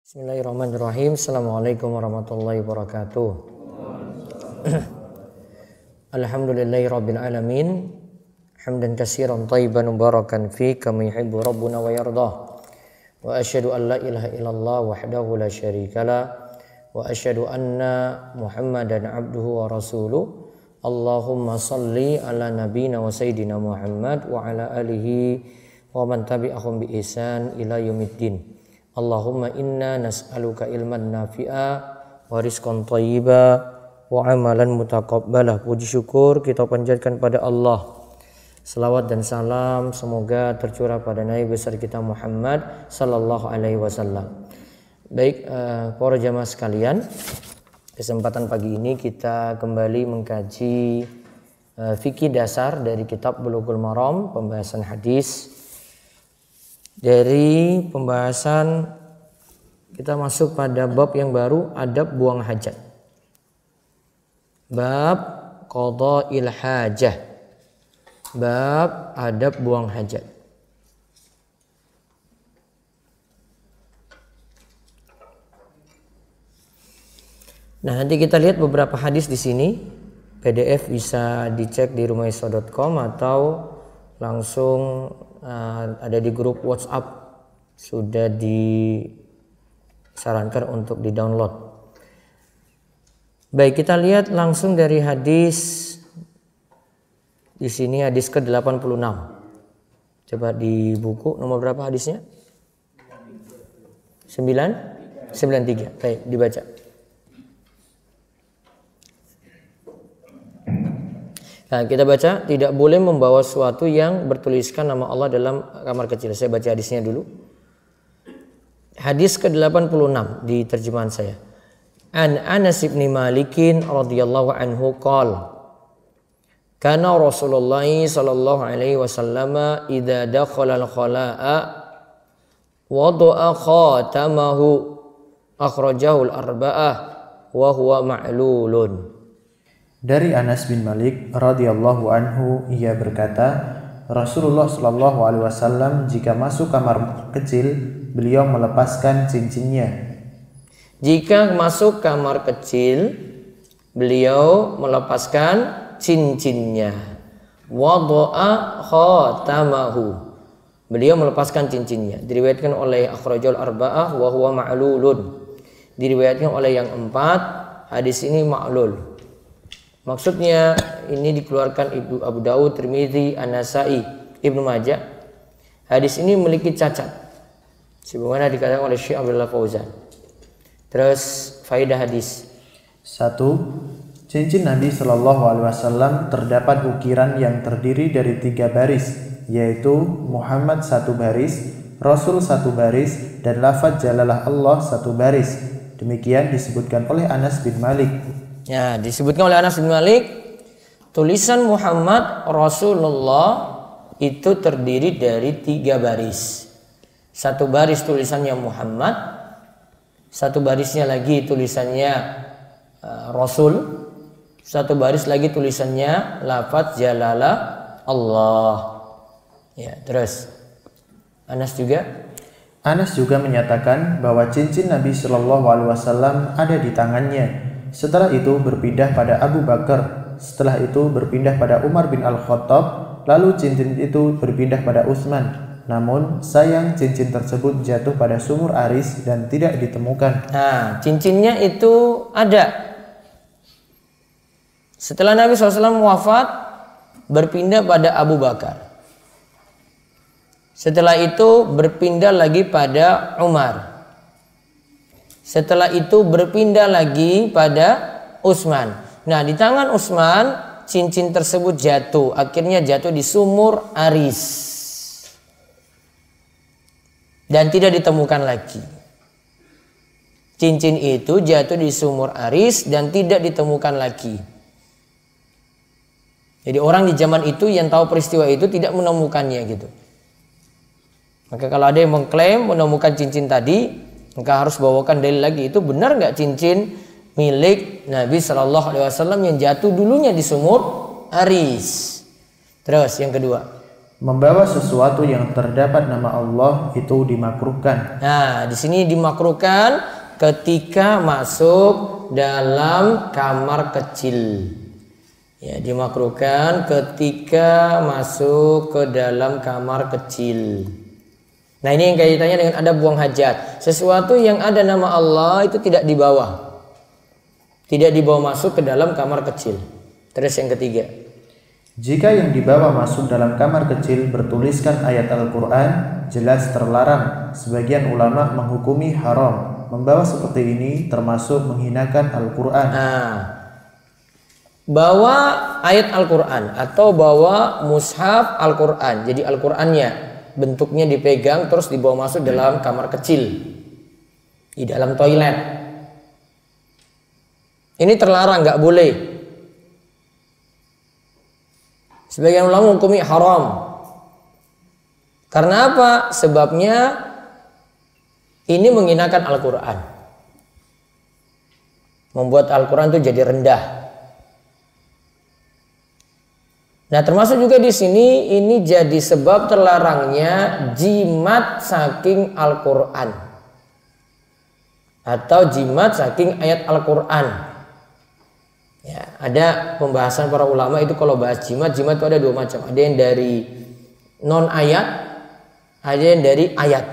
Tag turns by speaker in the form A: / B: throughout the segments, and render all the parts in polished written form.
A: Bismillahirrahmanirrahim. Assalamualaikum warahmatullahi wabarakatuh. Alhamdulillahirabbil alamin. Hamdan katsiran thayyiban mubarakan fi kama yuhibbu rabbuna wa yardah. Wa asyhadu an la ilaha illallah wahdahu la syarikalah wa asyhadu anna Muhammadan abduhu wa rasuluh. Allahumma salli ala nabiyyina wa sayyidina Muhammad wa ala alihi wa man tabi'ahum bi ihsan ila yaumiddin. Allahumma inna nas'aluka ilman nafi'a wa rizqan thayyiba wa amalan mutaqabbalah. Puji syukur kita panjatkan pada Allah. Selawat dan salam semoga tercurah pada Nabi besar kita Muhammad sallallahu alaihi wasallam. Baik, para jamaah sekalian, kesempatan pagi ini kita kembali mengkaji fikih dasar dari kitab Bulughul Maram, pembahasan hadis. Dari pembahasan kita masuk pada bab yang baru, adab buang hajat. Bab qada'il hajah. Bab adab buang hajat. Nah, nanti kita lihat beberapa hadis di sini. PDF bisa dicek di rumahisa.com atau langsung ada di grup WhatsApp, sudah disarankan untuk di-download. Baik, kita lihat langsung dari hadis. Di sini hadis ke-86. Coba di buku nomor berapa hadisnya? 93. Baik, dibaca. Nah, kita baca, tidak boleh membawa sesuatu yang bertuliskan nama Allah dalam kamar kecil. Saya baca hadisnya dulu. Hadis ke-86 di terjemahan saya. An Anas bin Malikin radhiyallahu anhu qala kana Rasulullah sallallahu alaihi wasallam idza dakhala al-khala'a wada'a khatamahu akhrajahu al-arba'ah wa huwa ma'lulun.
B: Dari Anas bin Malik radhiyallahu anhu, ia berkata, Rasulullah sallallahu alaihi wasallam jika masuk kamar kecil, beliau melepaskan cincinnya.
A: Jika masuk kamar kecil, beliau melepaskan cincinnya. Wada'a khatamahu. Beliau melepaskan cincinnya. Diriwayatkan oleh akhrajul arba'ah wa huwa ma'lulun. Diriwayatkan oleh yang 4, hadis ini ma'lul. Maksudnya ini dikeluarkan Ibnu Abu Dawud, Tirmidzi, An-Nasa'i, Ibnu Majah. Hadis ini memiliki cacat, sebagaimana dikatakan oleh Syekh Abdullah Fauzan. Terus faedah hadis.
B: 1. Cincin Nabi Shallallahu Alaihi Wasallam terdapat ukiran yang terdiri dari 3 baris, yaitu Muhammad 1 baris, Rasul 1 baris, dan lafaz Jalalah Allah 1 baris. Demikian disebutkan oleh Anas bin Malik.
A: Ya, disebutkan oleh Anas bin Malik, tulisan Muhammad Rasulullah itu terdiri dari 3 baris. 1 baris tulisannya Muhammad, 1 barisnya lagi tulisannya Rasul, 1 baris lagi tulisannya lafaz Jalalah Allah. Ya, terus Anas juga menyatakan bahwa cincin Nabi Shallallahu Alaihi Wasallam ada di tangannya. Setelah itu berpindah pada Abu Bakar, setelah itu berpindah pada Umar bin Al-Khattab, lalu cincin itu berpindah pada Utsman. Namun sayang cincin tersebut jatuh pada sumur Aris dan tidak ditemukan. Nah, cincinnya itu ada. Setelah Nabi SAW wafat, berpindah pada Abu Bakar. Setelah itu berpindah lagi pada Umar. Setelah itu berpindah lagi pada Utsman. Nah, di tangan Utsman cincin tersebut jatuh. Akhirnya jatuh di sumur Aris. Dan tidak ditemukan lagi. Cincin itu jatuh di sumur Aris dan tidak ditemukan lagi. Jadi orang di zaman itu yang tahu peristiwa itu tidak menemukannya gitu. Maka kalau ada yang mengklaim menemukan cincin tadi, maka harus bawakan dalil lagi, itu benar nggak cincin milik Nabi Shallallahu Alaihi Wasallam yang jatuh dulunya di sumur Aris. Terus yang kedua,
B: Membawa sesuatu yang terdapat nama Allah itu dimakruhkan.
A: Nah, di sini dimakruhkan ketika masuk dalam kamar kecil. Ya, dimakruhkan ketika masuk ke dalam kamar kecil. Nah, ini yang kaitannya dengan ada buang hajat. Sesuatu yang ada nama Allah itu tidak dibawa. Tidak dibawa masuk ke dalam kamar kecil. Terus yang ketiga,
B: jika yang dibawa masuk dalam kamar kecil bertuliskan ayat Al-Quran, jelas terlarang. Sebagian ulama menghukumi haram. Membawa seperti ini termasuk menghinakan Al-Quran.
A: Nah, bawa ayat Al-Quran atau bawa mushaf Al-Quran. Jadi Al-Qurannya bentuknya dipegang terus dibawa masuk dalam kamar kecil, di dalam toilet. Ini terlarang, nggak boleh. Sebagian ulama menghukumi haram. Karena apa? Sebabnya ini menghinakan Al-Quran, membuat Al-Quran itu jadi rendah. Nah, termasuk juga di sini ini jadi sebab terlarangnya jimat saking Al-Quran atau jimat saking ayat Al-Quran. Ya, ada pembahasan para ulama itu kalau bahas jimat itu ada dua macam. Ada yang dari non ayat, ada yang dari ayat.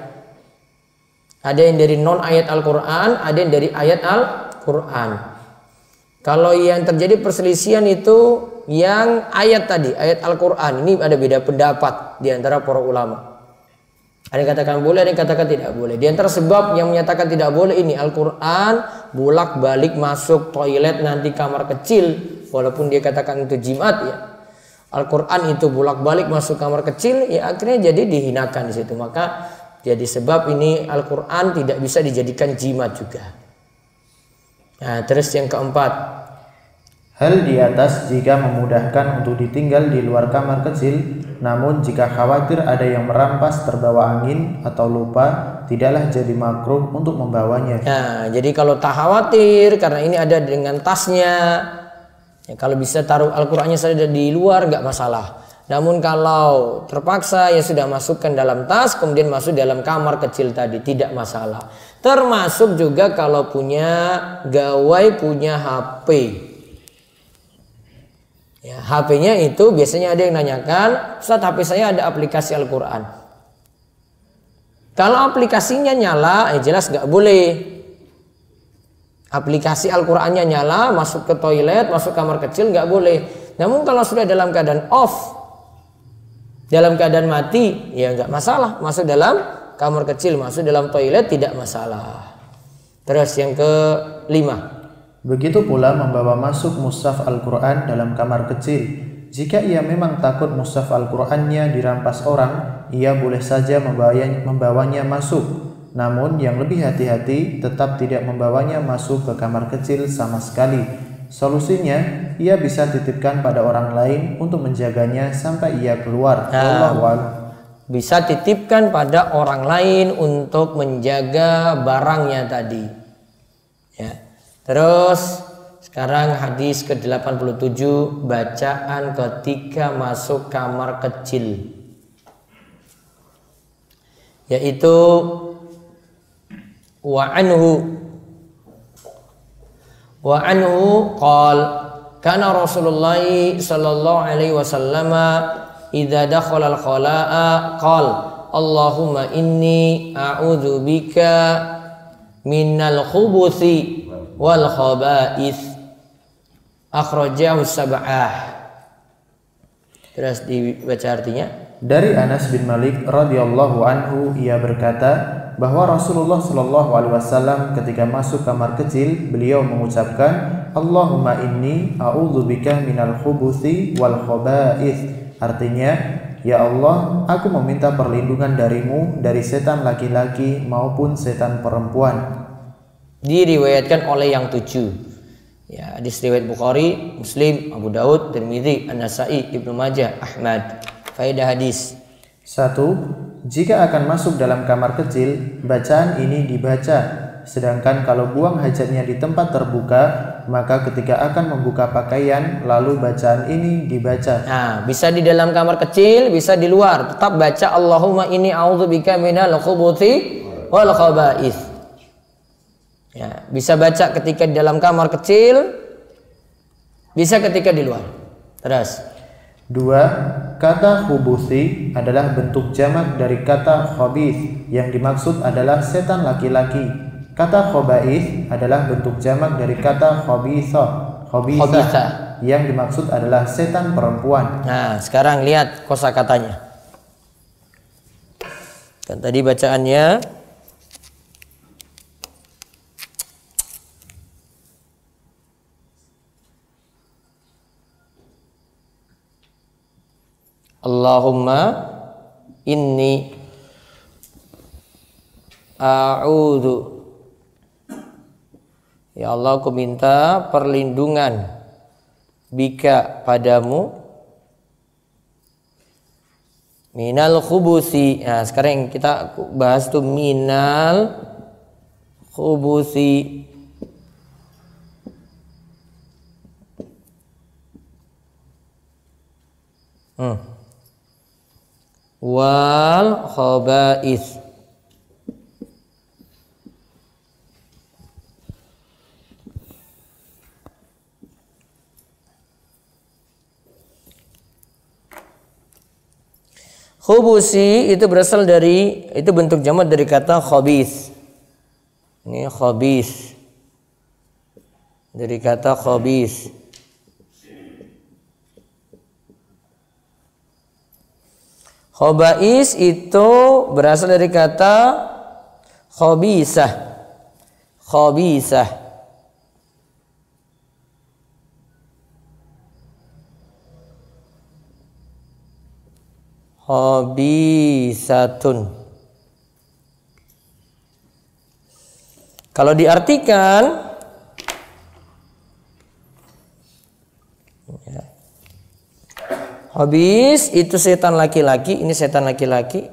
A: Ada yang dari non ayat Al-Quran, ada yang dari ayat Al-Quran. Kalau yang terjadi perselisihan itu yang ayat tadi, ayat Al-Quran. Ini ada beda pendapat di antara para ulama. Ada yang katakan boleh, ada yang katakan tidak boleh. Di antara sebab yang menyatakan tidak boleh ini Al-Quran bolak-balik masuk toilet nanti kamar kecil, walaupun dia katakan itu jimat ya. Al-Quran itu bolak-balik masuk kamar kecil, ya akhirnya jadi dihinakan di situ. Maka jadi sebab ini Al-Quran tidak bisa dijadikan jimat juga. Nah, terus yang keempat,
B: hal di atas jika memudahkan untuk ditinggal di luar kamar kecil, namun jika khawatir ada yang merampas terbawa angin atau lupa, tidaklah jadi makruh untuk membawanya.
A: Nah, jadi kalau tak khawatir karena ini ada dengan tasnya, ya kalau bisa taruh Al-Qurannya saja di luar nggak masalah. Namun kalau terpaksa ya sudah masukkan dalam tas, kemudian masuk dalam kamar kecil tadi, tidak masalah. Termasuk juga kalau punya gawai, punya HP. Ya, HP-nya itu biasanya ada yang nanyakan, Ustaz, HP saya ada aplikasi Al-Quran. Kalau aplikasinya nyala, jelas nggak boleh. Aplikasi Al-Qurannya nyala, masuk ke toilet, masuk kamar kecil nggak boleh. Namun kalau sudah dalam keadaan off, dalam keadaan mati, ya nggak masalah. Masuk dalam kamar kecil, masuk dalam toilet tidak masalah. Terus yang kelima,
B: begitu pula membawa masuk mushaf Al-Quran dalam kamar kecil. Jika ia memang takut mushaf Al-Qurannya dirampas orang, ia boleh saja membawanya masuk. Namun yang lebih hati-hati tetap tidak membawanya masuk ke kamar kecil sama sekali. Solusinya, ia bisa titipkan pada orang lain untuk menjaganya sampai ia keluar.
A: Bisa titipkan pada orang lain untuk menjaga barangnya tadi. Ya. Terus sekarang hadis ke-87, bacaan ketika masuk kamar kecil, yaitu wa anhu qal kana Rasulullah sallallahu alaihi wasallam idza dakhala al-khala'a qal Allahumma inni a'udzu bika minal khubuthi wal khaba'ith, akhrajahu sab'ah. Terus dibaca artinya.
B: Dari Anas bin Malik radhiyallahu anhu, ia berkata bahwa Rasulullah shallallahu alaihi wasallam ketika masuk kamar kecil, beliau mengucapkan Allahumma inni a'udzubika minal khubuthi wal khaba'ith. Artinya, ya Allah, aku meminta perlindungan darimu dari setan laki-laki maupun setan perempuan.
A: Diriwayatkan oleh yang 7. Ya, hadis riwayat Bukhari, Muslim, Abu Daud, Tirmidzi, An-Nasa'i, Ibnu Majah, Ahmad. Faedah hadis.
B: 1. Jika akan masuk dalam kamar kecil, bacaan ini dibaca. Sedangkan kalau buang hajatnya di tempat terbuka, maka ketika akan membuka pakaian, lalu bacaan ini dibaca.
A: Nah, bisa di dalam kamar kecil, bisa di luar. Tetap baca Allahumma inni a'udzubika minal khubuthi wal khaba'ith. Ya, bisa baca ketika di dalam kamar kecil, bisa ketika di luar. Terus.
B: 2. Kata khubuthi adalah bentuk jamak dari kata khabith, yang dimaksud adalah setan laki-laki. Kata khaba'ith adalah bentuk jamak dari kata khabithah, yang dimaksud adalah setan perempuan.
A: Nah, sekarang lihat kosakatanya. Kan tadi bacaannya Allahumma inni a'udzu. Ya Allah, aku minta perlindungan bika padamu minal khubusi. Nah, sekarang yang kita bahas tuh minal khubusi. Wal khaba'ith. Khubusi itu berasal dari, itu bentuk jamak dari kata khabith. Ini khabith. Dari kata khabith. Khaba'is itu berasal dari kata khabisah. Khabisah. Khabisatun. Kalau diartikan ya, khabis itu setan laki-laki, ini setan laki-laki.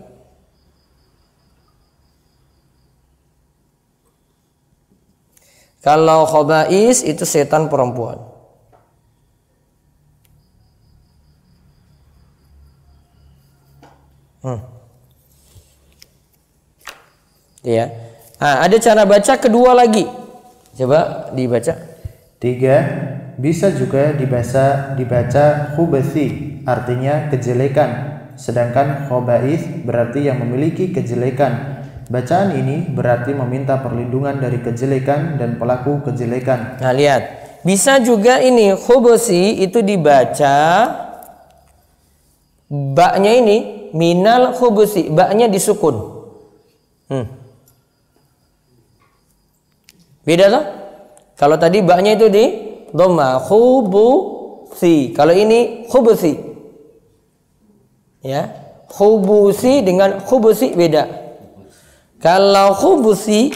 A: Kalau khaba'is itu setan perempuan. Ya. Nah, ada cara baca kedua lagi. Coba dibaca.
B: 3. Bisa juga dibaca khubuthi, artinya kejelekan. Sedangkan khaba'ith berarti yang memiliki kejelekan. Bacaan ini berarti meminta perlindungan dari kejelekan dan pelaku kejelekan.
A: Nah, lihat. Bisa juga ini khubuthi itu dibaca ba-nya ini minal khubuthi, ba-nya disukun. Beda loh. Kalau tadi ba-nya itu di dhamma, khubuthi. Kalau ini khubuthi. Ya. Khubuthi dengan khubuthi beda. Kalau khubuthi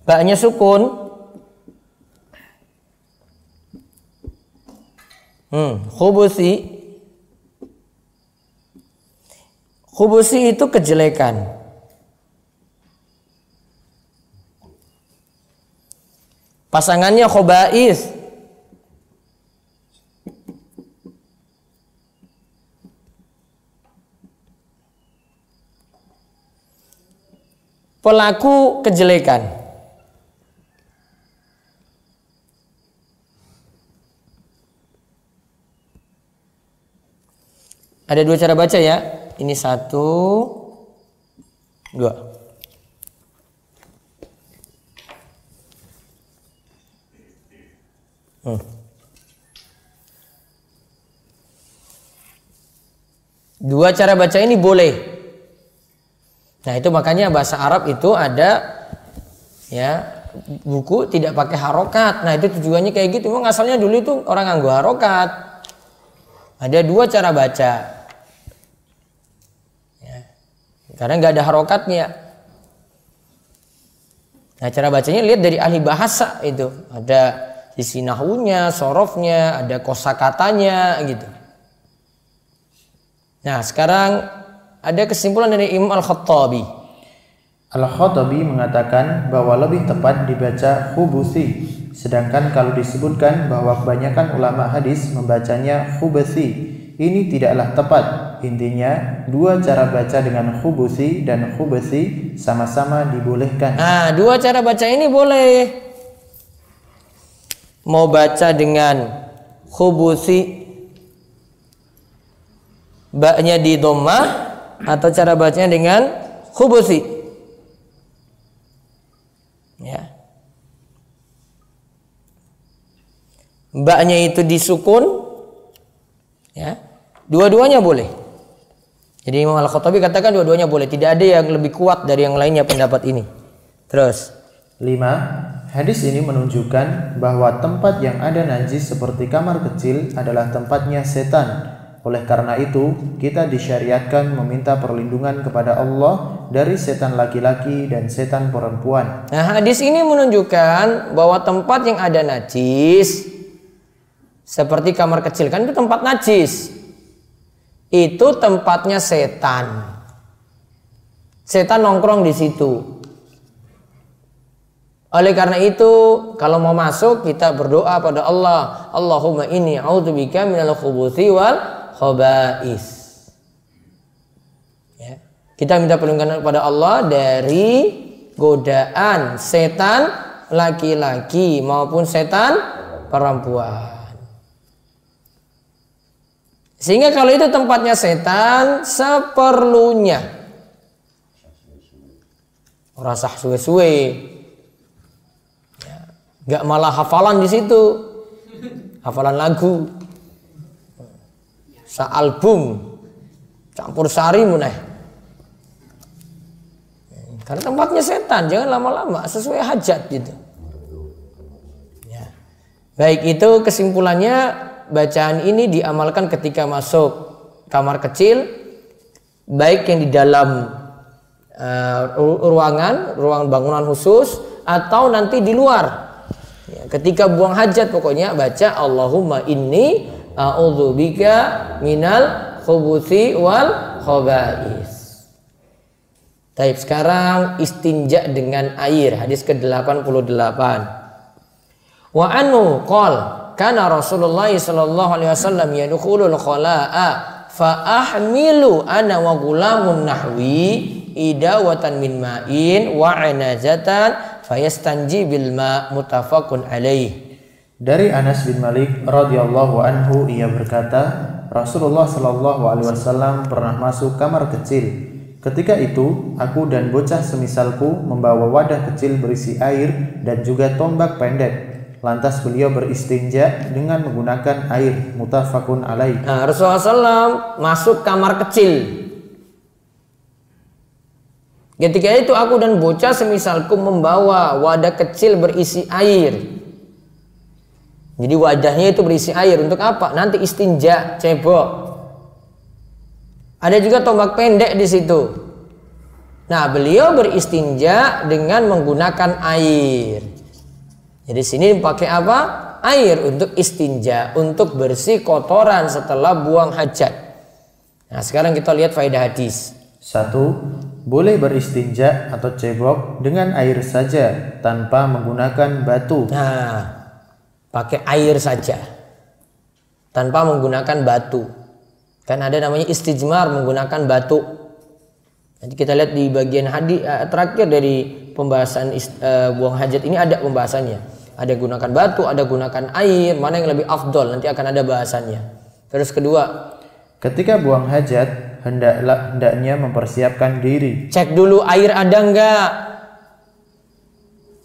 A: ba-nya sukun. Khubuthi itu kejelekan. Pasangannya khaba'ith. Pelaku kejelekan. Ada dua cara baca ya. Ini 1, 2. Dua cara baca ini boleh. Nah, itu makanya bahasa Arab itu ada ya buku tidak pakai harokat. Nah, itu tujuannya kayak gitu. Memang asalnya dulu itu orang nganggo harokat. Ada dua cara baca. Ya. Karena nggak ada harokatnya. Nah, cara bacanya lihat dari ahli bahasa itu. Ada sisi nahwunya, sorofnya, ada kosakatanya gitu. Nah, sekarang ada kesimpulan dari Imam Al-Khattabi.
B: Al-Khattabi mengatakan bahwa lebih tepat dibaca khubusi, sedangkan kalau disebutkan bahwa kebanyakan ulama hadis membacanya khubasi, ini tidaklah tepat. Intinya, dua cara baca dengan khubusi dan khubasi sama-sama dibolehkan.
A: Nah, dua cara baca ini boleh. Mau baca dengan khubusi, baknya di dhammah, atau cara bacanya dengan khubusi. Ya. Baknya itu disukun, ya. Dua-duanya boleh. Jadi Imam Al-Khattabi katakan dua-duanya boleh. Tidak ada yang lebih kuat dari yang lainnya pendapat ini. Terus
B: 5. Hadis ini menunjukkan bahwa tempat yang ada najis seperti kamar kecil adalah tempatnya setan. Oleh karena itu, kita disyariatkan meminta perlindungan kepada Allah dari setan laki-laki dan setan perempuan.
A: Nah, hadis ini menunjukkan bahwa tempat yang ada najis seperti kamar kecil, kan itu tempat najis. Itu tempatnya setan. Setan nongkrong di situ. Oleh karena itu, kalau mau masuk kita berdoa pada Allah, Allahumma inni a'udzubika minal khubuthi wal khaba'is. Ya. Kita minta perlindungan kepada Allah dari godaan setan laki-laki maupun setan perempuan. Sehingga kalau itu tempatnya setan, seperlunya. Ora sah suwe-suwe. Ya. Gak malah hafalan di situ. Hafalan lagu. Album campur sari muneh. Karena tempatnya setan, jangan lama-lama, sesuai hajat gitu. Ya. Baik, itu kesimpulannya, bacaan ini diamalkan ketika masuk kamar kecil, baik yang di dalam ruang bangunan khusus atau nanti di luar. Ya, ketika buang hajat pokoknya baca Allahumma inni a'udzubika minal khubuthi wal khaba'is. Baik, sekarang istinja dengan air, hadis ke-88. Wa anhu qol kana Rasulullah sallallahu alaihi wasallam yadkhulul khala'a fa ahmilu ana wa gulamun nahwi idawatan min ma'in wa anazatan fayastanji bil ma' muttafaqun alaih.
B: Dari Anas bin Malik radhiyallahu anhu, ia berkata, Rasulullah sallallahu alaihi wasallam pernah masuk kamar kecil. Ketika itu, aku dan bocah semisalku membawa wadah kecil berisi air dan juga tombak pendek. Lantas beliau beristinja dengan menggunakan air. Muttafaqun alaih.
A: Nah, Rasulullah SAW masuk kamar kecil. Ketika itu aku dan bocah semisalku membawa wadah kecil berisi air. Jadi wadahnya itu berisi air untuk apa? Nanti istinja, cebok. Ada juga tombak pendek di situ. Nah, beliau beristinja dengan menggunakan air. Jadi sini pakai apa? Air untuk istinja, untuk bersih kotoran setelah buang hajat. Nah, sekarang kita lihat faedah hadis.
B: 1. Boleh beristinja atau cebok dengan air saja tanpa menggunakan batu.
A: Nah, pakai air saja tanpa menggunakan batu. Kan ada namanya istijmar menggunakan batu. Nanti kita lihat di bagian hadis terakhir dari pembahasan buang hajat ini ada pembahasannya. Ada gunakan batu, ada gunakan air, mana yang lebih afdol, nanti akan ada bahasannya. Terus kedua,
B: ketika buang hajat hendaknya mempersiapkan diri.
A: Cek dulu air ada enggak.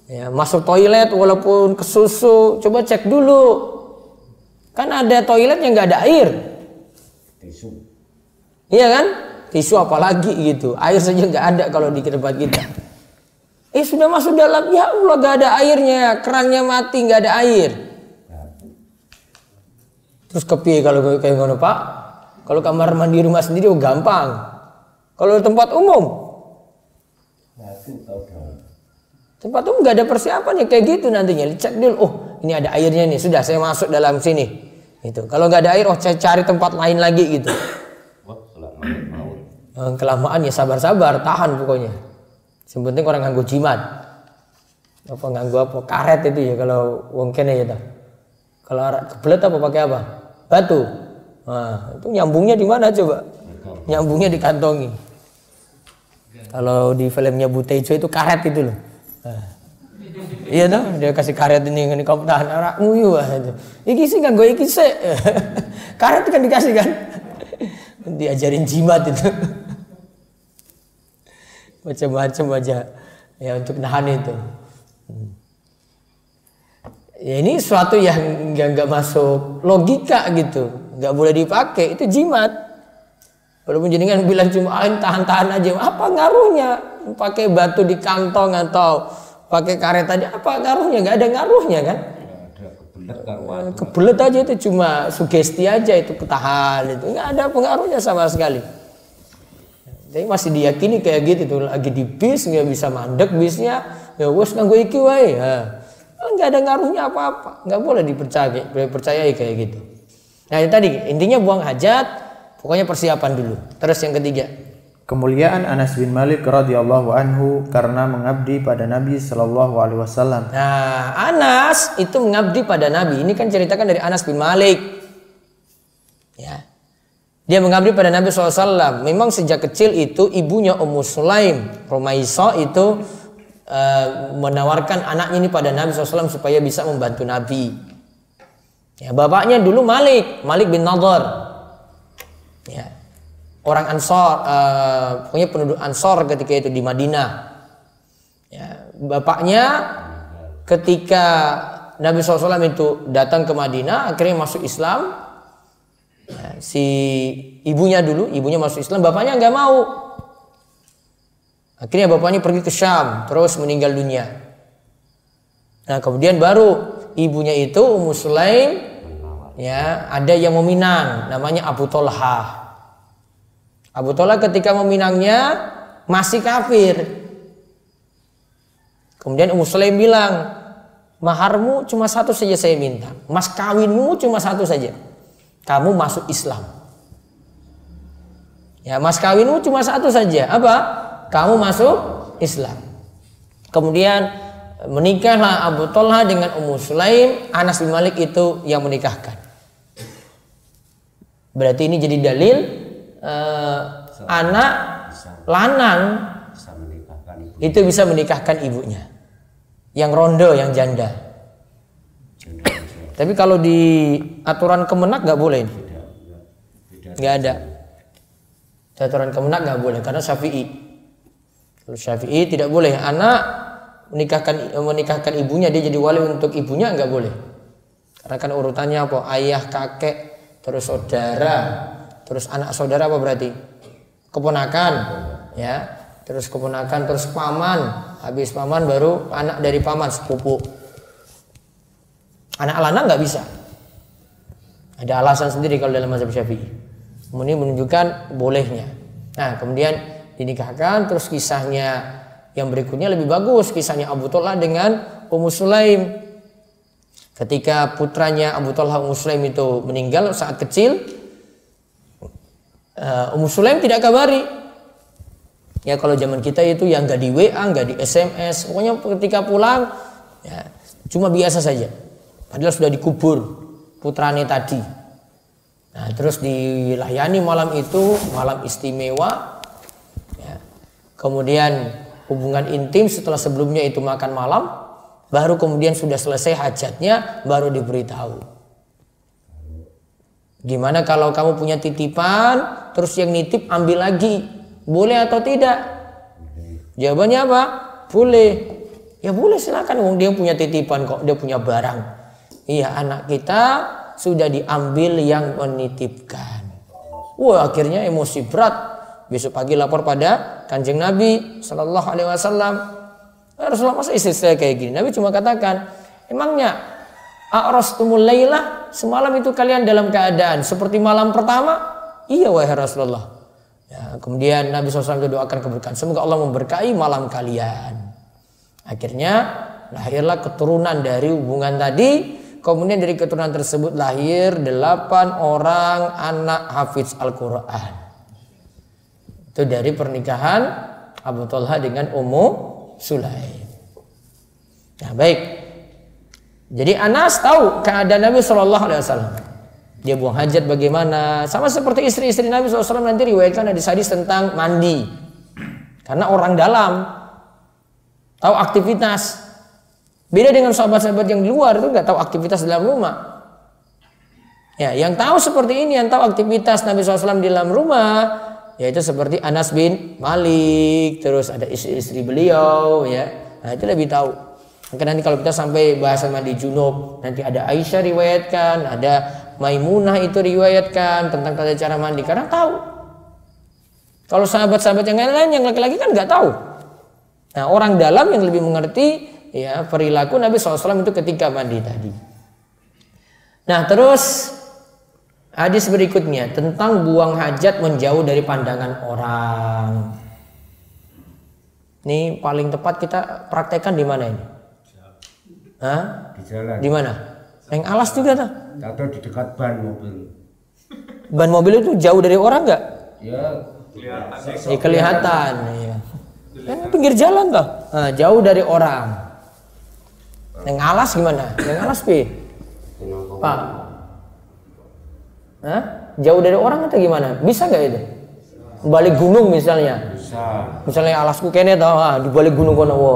A: Ya, masuk toilet walaupun kesusu, coba cek dulu. Kan ada toilet yang nggak ada air. Tisu. Iya kan? Tisu apalagi gitu. Air saja nggak ada kalau di tempat kita. Sudah masuk dalam, ya Allah nggak ada airnya, kerannya mati nggak ada air. Terus kepiye kalau kayak ngono Pak? Kalau kamar mandi rumah sendiri gampang. Kalau tempat umum. Tempat umum nggak ada persiapan ya kayak gitu nantinya. Cek dulu, oh ini ada airnya nih, sudah saya masuk dalam sini. Itu. Kalau nggak ada air, oh saya cari tempat lain lagi gitu. Kelamaan ya sabar-sabar, tahan pokoknya. Sebenarnya orang nganggo jimat. Apa nganggo apa? Karet itu ya kalau wong kene ya ta. Kalau kebelet apa pakai apa? Batu. Nah, itu nyambungnya di mana coba? Nyambungnya di kantongi. Kalau di filmnya Butejo itu karet itu loh. Nah. Iya toh, dia kasih karet ini kamu tahan arakmu yuk itu. Iki sih nganggo iki sik. Karet kan dikasih kan. Diajarin jimat itu. Macam-macam aja ya untuk nahan itu. Ya ini sesuatu yang nggak masuk logika gitu, nggak boleh dipakai, itu jimat. Walaupun jenengan bilang cuma tahan-tahan aja, apa ngaruhnya? Pakai batu di kantong atau pakai karet aja, apa ngaruhnya? Nggak ada ngaruhnya kan? Kebelet aja itu cuma sugesti aja, itu ketahan itu nggak ada pengaruhnya sama sekali. Jadi masih diyakini kayak gitu tuh, lagi di bis nggak bisa mandek bisnya, ya wes nganggo iki wae. Nggak ada ngaruhnya apa-apa, nggak boleh dipercayai kayak gitu. Nah itu tadi intinya buang hajat, pokoknya persiapan dulu. Terus yang ketiga,
B: kemuliaan Anas bin Malik radhiyallahu anhu karena mengabdi pada Nabi Shallallahu Alaihi Wasallam.
A: Nah Anas itu mengabdi pada Nabi. Ini kan ceritakan dari Anas bin Malik. Ya, dia mengabdi pada Nabi SAW. Memang sejak kecil itu ibunya Ummu Sulaim Rumaisah itu menawarkan anaknya ini pada Nabi SAW supaya bisa membantu Nabi. Ya, bapaknya dulu Malik bin Nadhr. Ya, orang Ansor, pokoknya penduduk Ansor ketika itu di Madinah. Ya, bapaknya ketika Nabi SAW itu datang ke Madinah, akhirnya masuk Islam. Ya, si ibunya masuk Islam, bapaknya nggak mau. Akhirnya bapaknya pergi ke Syam, terus meninggal dunia. Nah kemudian baru ibunya itu Ummu Sulaim, ya ada yang meminang, namanya Abu Tolha. Abu Tolha ketika meminangnya masih kafir. Kemudian Ummu Sulaim bilang, maharmu cuma satu saja saya minta, mas kawinmu cuma satu saja, kamu masuk Islam. Ya mas kawinmu cuma satu saja, apa? Kamu masuk Islam. Kemudian menikahlah Abu Tolha dengan Ummu Sulaim. Anas bin Malik itu yang menikahkan. Berarti ini jadi dalil anak lanang itu bisa menikahkan ibunya, yang rondo, yang janda. Tapi kalau di aturan Kemenak nggak boleh, nggak ada. Di aturan Kemenak nggak boleh karena Syafi'i. Syafi'i tidak boleh anak menikahkan ibunya, dia jadi wali untuk ibunya, nggak boleh. Karena kan urutannya apa? Ayah, kakek, terus saudara, terus anak saudara apa berarti? Keponakan, ya. Terus keponakan, terus paman. Habis paman baru anak dari paman, sepupu. Anak lanang nggak bisa. Ada alasan sendiri kalau dalam mazhab Syafi'i. Ini menunjukkan bolehnya. Nah, kemudian dinikahkan, terus kisahnya yang berikutnya lebih bagus, kisahnya Abu Tolha dengan Ummu Sulaim. Ketika putranya Abu Tolha Ummu Sulaim itu meninggal saat kecil, Ummu Sulaim tidak kabari. Ya kalau zaman kita itu yang nggak di WA, nggak di SMS, pokoknya ketika pulang ya cuma biasa saja. Padahal sudah dikubur putranya tadi. Nah terus dilayani malam itu, malam istimewa. Kemudian hubungan intim setelah sebelumnya itu makan malam, baru kemudian sudah selesai hajatnya baru diberitahu. Gimana kalau kamu punya titipan, terus yang nitip ambil lagi, boleh atau tidak? Jawabannya apa? Boleh. Ya boleh, silakan, dia punya titipan kok, dia punya barang. Iya, anak kita sudah diambil yang menitipkan. Wah, akhirnya emosi berat. Besok pagi lapor pada Kanjeng Nabi Sallallahu Alaihi Wasallam. Rasulullah, masa istri saya kayak gini? Nabi cuma katakan, emangnya a'rastumul lailah, semalam itu kalian dalam keadaan seperti malam pertama? Iya wahai Rasulullah. Ya, kemudian Nabi SAW doakan keberkahan, semoga Allah memberkahi malam kalian. Akhirnya lahirlah keturunan dari hubungan tadi. Kemudian dari keturunan tersebut lahir 8 orang anak hafiz Al-Quran. Itu dari pernikahan Abu Talha dengan Ummu Sulaim. Nah, baik. Jadi Anas tahu keadaan Nabi SAW. Dia buang hajat bagaimana. Sama seperti istri-istri Nabi SAW nanti riwayatkan hadis-hadis tentang mandi. Karena orang dalam tahu aktivitas. Beda dengan sahabat-sahabat yang di luar itu nggak tahu aktivitas dalam rumah. Ya, yang tahu seperti ini, yang tahu aktivitas Nabi SAW di dalam rumah, yaitu seperti Anas bin Malik, terus ada istri-istri beliau, ya. Nah, itu lebih tahu. Maka nanti kalau kita sampai bahasan mandi junub, nanti ada Aisyah riwayatkan, ada Maimunah itu riwayatkan tentang tata cara mandi, karena tahu. Kalau sahabat-sahabat yang lain yang laki-laki kan nggak tahu. Nah, orang dalam yang lebih mengerti ya perilaku Nabi SAW itu ketika mandi tadi. Nah, terus hadis berikutnya tentang buang hajat menjauh dari pandangan orang. Ini paling tepat kita praktekkan di mana ini? Hah?
C: Di jalan.
A: Di mana? Yang alas juga tuh?
C: Atau di dekat ban mobil.
A: Ban mobil itu jauh dari orang nggak?
C: Ya,
A: kelihatan. Ya. Pinggir jalan tuh. Nah, jauh dari orang. Yang alas gimana? Yang alas pi? Pak? Hah? Jauh dari orang atau gimana? Bisa nggak itu? Balik gunung misalnya.
C: bisa.
A: Misalnya alasku kene tau, di balik gunung kono wo.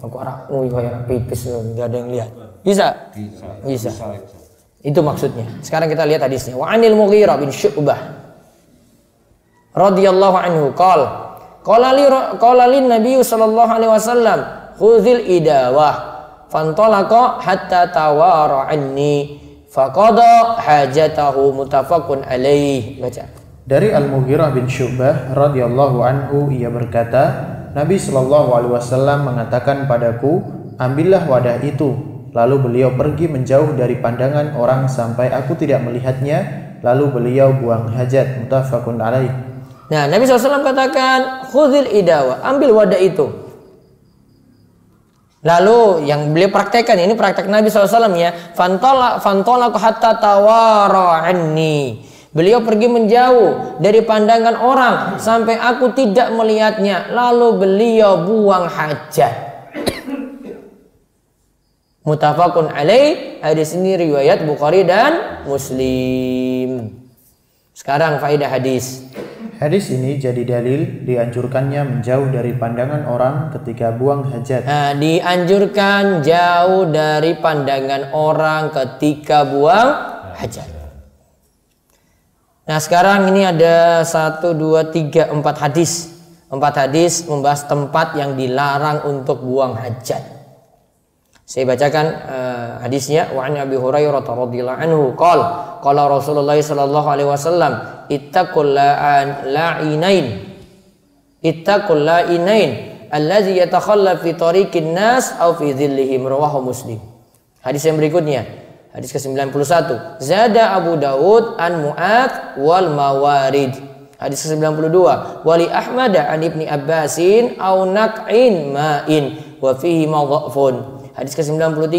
A: Aku arah kayak pipis enggak ada yang lihat. Bisa? Bisa. Itu maksudnya. Sekarang kita lihat hadisnya. Wa 'anil Mughirah bin Syu'bah radhiyallahu anhu qala lin Nabi sallallahu alaihi wasallam khudhil idawah fantalaqa hatta tawara anni faqada hajatahu muttafaqun alaih. Baca.
B: Dari Al-Mughirah bin Syu'bah radhiyallahu anhu, ia berkata, Nabi Shallallahu alaihi wasallam mengatakan padaku, ambillah wadah itu. Lalu beliau pergi menjauh dari pandangan orang sampai aku tidak melihatnya. Lalu beliau buang hajat. Muttafaqun alaih.
A: Nah, Nabi SAW katakan, khudhil idawa, ambil wadah itu. Lalu yang beliau praktekkan, ini praktek Nabi SAW ya, fantolak hatta tawara anni. Beliau pergi menjauh dari pandangan orang sampai aku tidak melihatnya. Lalu beliau buang hajat. Muttafaqun alaih. Hadis ini riwayat Bukhari dan Muslim. Sekarang faedah hadis.
B: Hadis ini jadi dalil dianjurkannya menjauh dari pandangan orang ketika buang hajat.
A: Nah, dianjurkan jauh dari pandangan orang ketika buang hajat. Nah, sekarang ini ada 1, 2, 3, 4 hadis. 4 hadis membahas tempat yang dilarang untuk buang hajat. Saya bacakan hadisnya. Wa 'an Abi Hurairah radhiyallahu anhu qala Rasulullah sallallahu alaihi wasallam ittaqul la'inain allazi yatakhalla fi tariqin nas aw fi dhillihim, rawahu Muslim. Hadis yang berikutnya, hadis ke-91. Zada Abu Daud an Mu'adz wal mawarid. Hadis ke-92. Wali Ahmad an Ibni Abbasin au naq'in ma'in wa fihi madhafun. Hadis ke-93.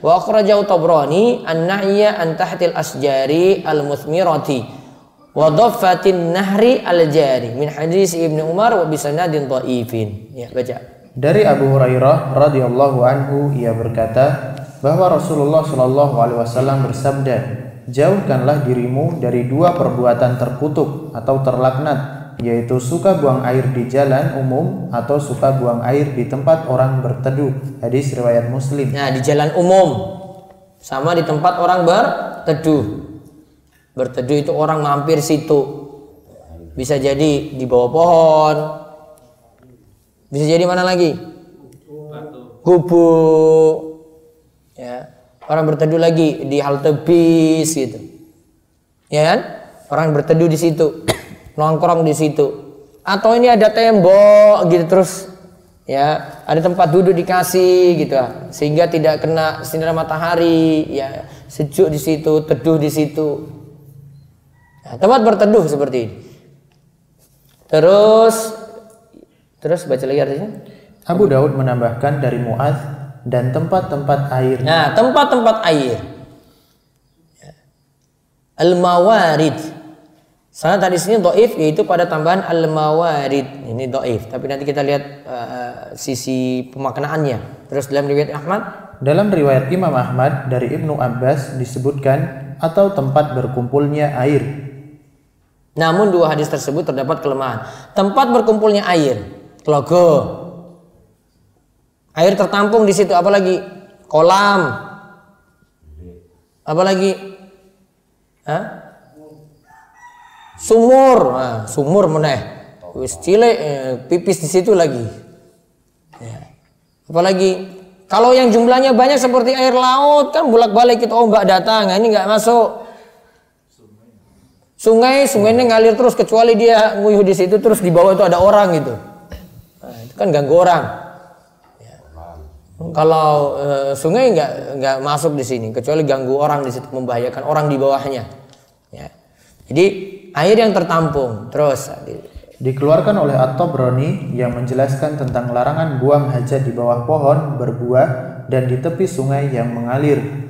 A: Wa akhrajahu Tabrani an-nahya an tahtil asjari al-muthmirati wa dhaffatin nahri al-jari min hadis Ibnu Umar wa bisanadin dhaifin. Ya, baca.
B: Dari Abu Hurairah radhiyallahu anhu, ia berkata bahwa Rasulullah Shallallahu alaihi wasallam bersabda, jauhkanlah dirimu dari 2 perbuatan terkutuk atau terlaknat, yaitu suka buang air di jalan umum atau suka buang air di tempat orang berteduh. Hadis riwayat Muslim.
A: Nah, di jalan umum sama di tempat orang berteduh. Berteduh itu orang mampir situ. Bisa jadi di bawah pohon. Bisa jadi mana lagi? Gubuk. Ya, orang berteduh lagi di halte bis gitu. Ya kan? Orang berteduh di situ. Nongkrong di situ. Atau ini ada tembok gitu terus ya, ada tempat duduk dikasih gitu sehingga tidak kena sinar matahari, ya, sejuk di situ, teduh di situ. Nah, tempat berteduh seperti ini. Terus baca lagi artinya.
B: Abu Daud menambahkan dari Mu'adz dan tempat-tempat air.
A: Nah, tempat-tempat air. Al-mawarid. Sanad hadis ini dhaif, yaitu pada tambahan al-mawarid. ini dhaif. Tapi nanti kita lihat sisi pemaknaannya. Terus dalam riwayat Ahmad,
B: dalam riwayat Imam Ahmad dari Ibnu Abbas disebutkan atau tempat berkumpulnya air.
A: Namun dua hadis tersebut terdapat kelemahan. Tempat berkumpulnya air, telaga. Air tertampung di situ, apalagi kolam. Apalagi sumur. Nah, sumur meneh. Wis cilik pipis di situ lagi. Ya. Apalagi kalau yang jumlahnya banyak seperti air laut kan bolak-balik itu ombak datang, nah, ini nggak masuk. Sungainya ngalir terus kecuali dia nguyuh di situ terus di bawah itu ada orang gitu. Nah, itu kan ganggu orang. Ya. Kalau sungai nggak masuk di sini kecuali ganggu orang di situ, membahayakan orang di bawahnya. Ya. Jadi air yang tertampung terus
B: dikeluarkan oleh At-Tabrani yang menjelaskan tentang larangan buang hajat di bawah pohon berbuah dan di tepi sungai yang mengalir.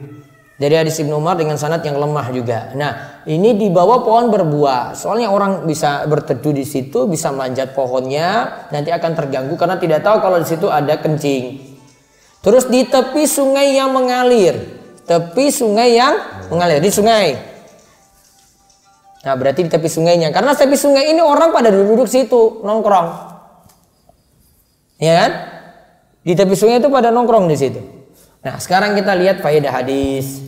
A: Dari hadis Ibnu Umar dengan sanad yang lemah juga. Nah, ini di bawah pohon berbuah. Soalnya orang bisa berteduh di situ, bisa manjat pohonnya, nanti akan terganggu karena tidak tahu kalau di situ ada kencing. Terus di tepi sungai yang mengalir. Tepi sungai yang mengalir di sungai. Nah, berarti di tepi sungainya. Karena tepi sungai ini orang pada duduk situ, nongkrong. Ya kan? Di tepi sungai itu pada nongkrong di situ. Nah, sekarang kita lihat faedah hadis.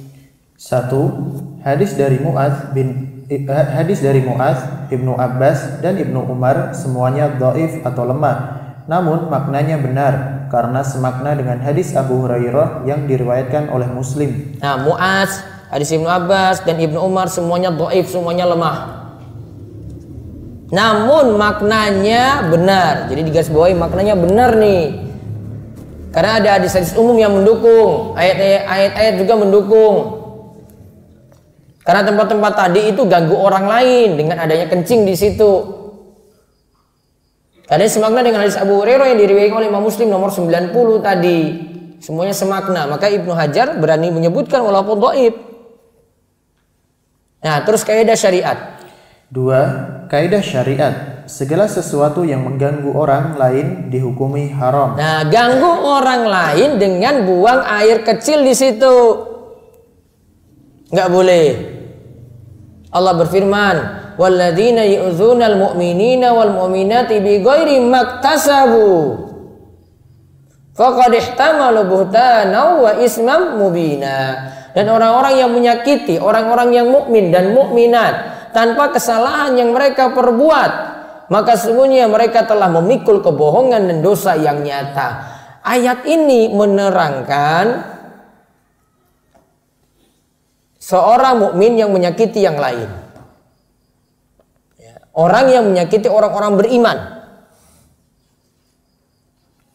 B: 1. Hadis dari Mu'adz, Ibnu Abbas dan Ibnu Umar semuanya dhaif atau lemah. Namun maknanya benar karena semakna dengan hadis Abu Hurairah yang diriwayatkan oleh Muslim.
A: Nah, Mu'adz, hadis Ibnu Abbas dan Ibnu Umar semuanya dhaif, semuanya lemah. Namun maknanya benar. Jadi digarisbawahi maknanya benar nih. Karena ada hadis-hadis umum yang mendukung, ayat-ayat juga mendukung. Karena tempat-tempat tadi itu ganggu orang lain dengan adanya kencing di situ. Karena semakna dengan hadis Abu Hurairah yang diriwayatkan oleh Imam Muslim nomor 90 tadi. Semuanya semakna. Maka Ibnu Hajar berani menyebutkan walaupun dhaif. Nah, terus kaidah syariat.
B: 2. Kaidah syariat. Segala sesuatu yang mengganggu orang lain dihukumi haram.
A: Nah, ganggu orang lain dengan buang air kecil di situ. Nggak boleh. Allah berfirman, "Walladzina yu'dzunal mu'minina wal mu'minati bighairi maktasabu faqad ihtamalu buhtanan wa ismam mubina." Dan orang-orang yang menyakiti orang-orang yang mukmin dan mukminat tanpa kesalahan yang mereka perbuat, maka sesungguhnya mereka telah memikul kebohongan dan dosa yang nyata. Ayat ini menerangkan seorang mukmin yang menyakiti yang lain. Orang yang menyakiti orang-orang beriman.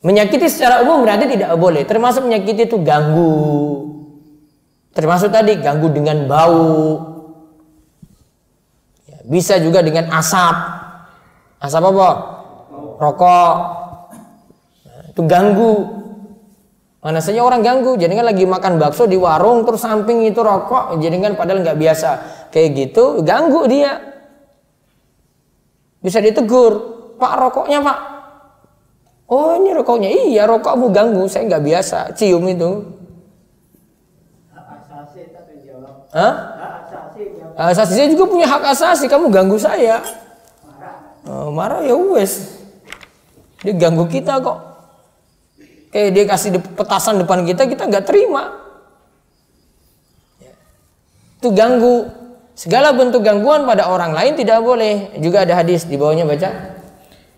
A: Menyakiti secara umum berarti tidak boleh. Termasuk menyakiti itu ganggu. Termasuk tadi ganggu dengan bau. Bisa juga dengan asap. Asap apa? Rokok. Nah, itu ganggu. Mana saja orang ganggu. Jadi kan lagi makan bakso di warung terus samping itu rokok. Jadi kan padahal nggak biasa kayak gitu, ganggu dia. Bisa ditegur, "Pak, rokoknya Pak." "Oh, ini rokoknya." "Iya, rokokmu ganggu. Saya nggak biasa cium itu." Hah? Asasi, saya juga punya hak asasi. Kamu ganggu saya. Marah ya wes, dia ganggu kita kok. Kayak dia kasih petasan depan kita nggak terima. Itu ganggu. Segala bentuk gangguan pada orang lain tidak boleh. Juga ada hadis di bawahnya, baca.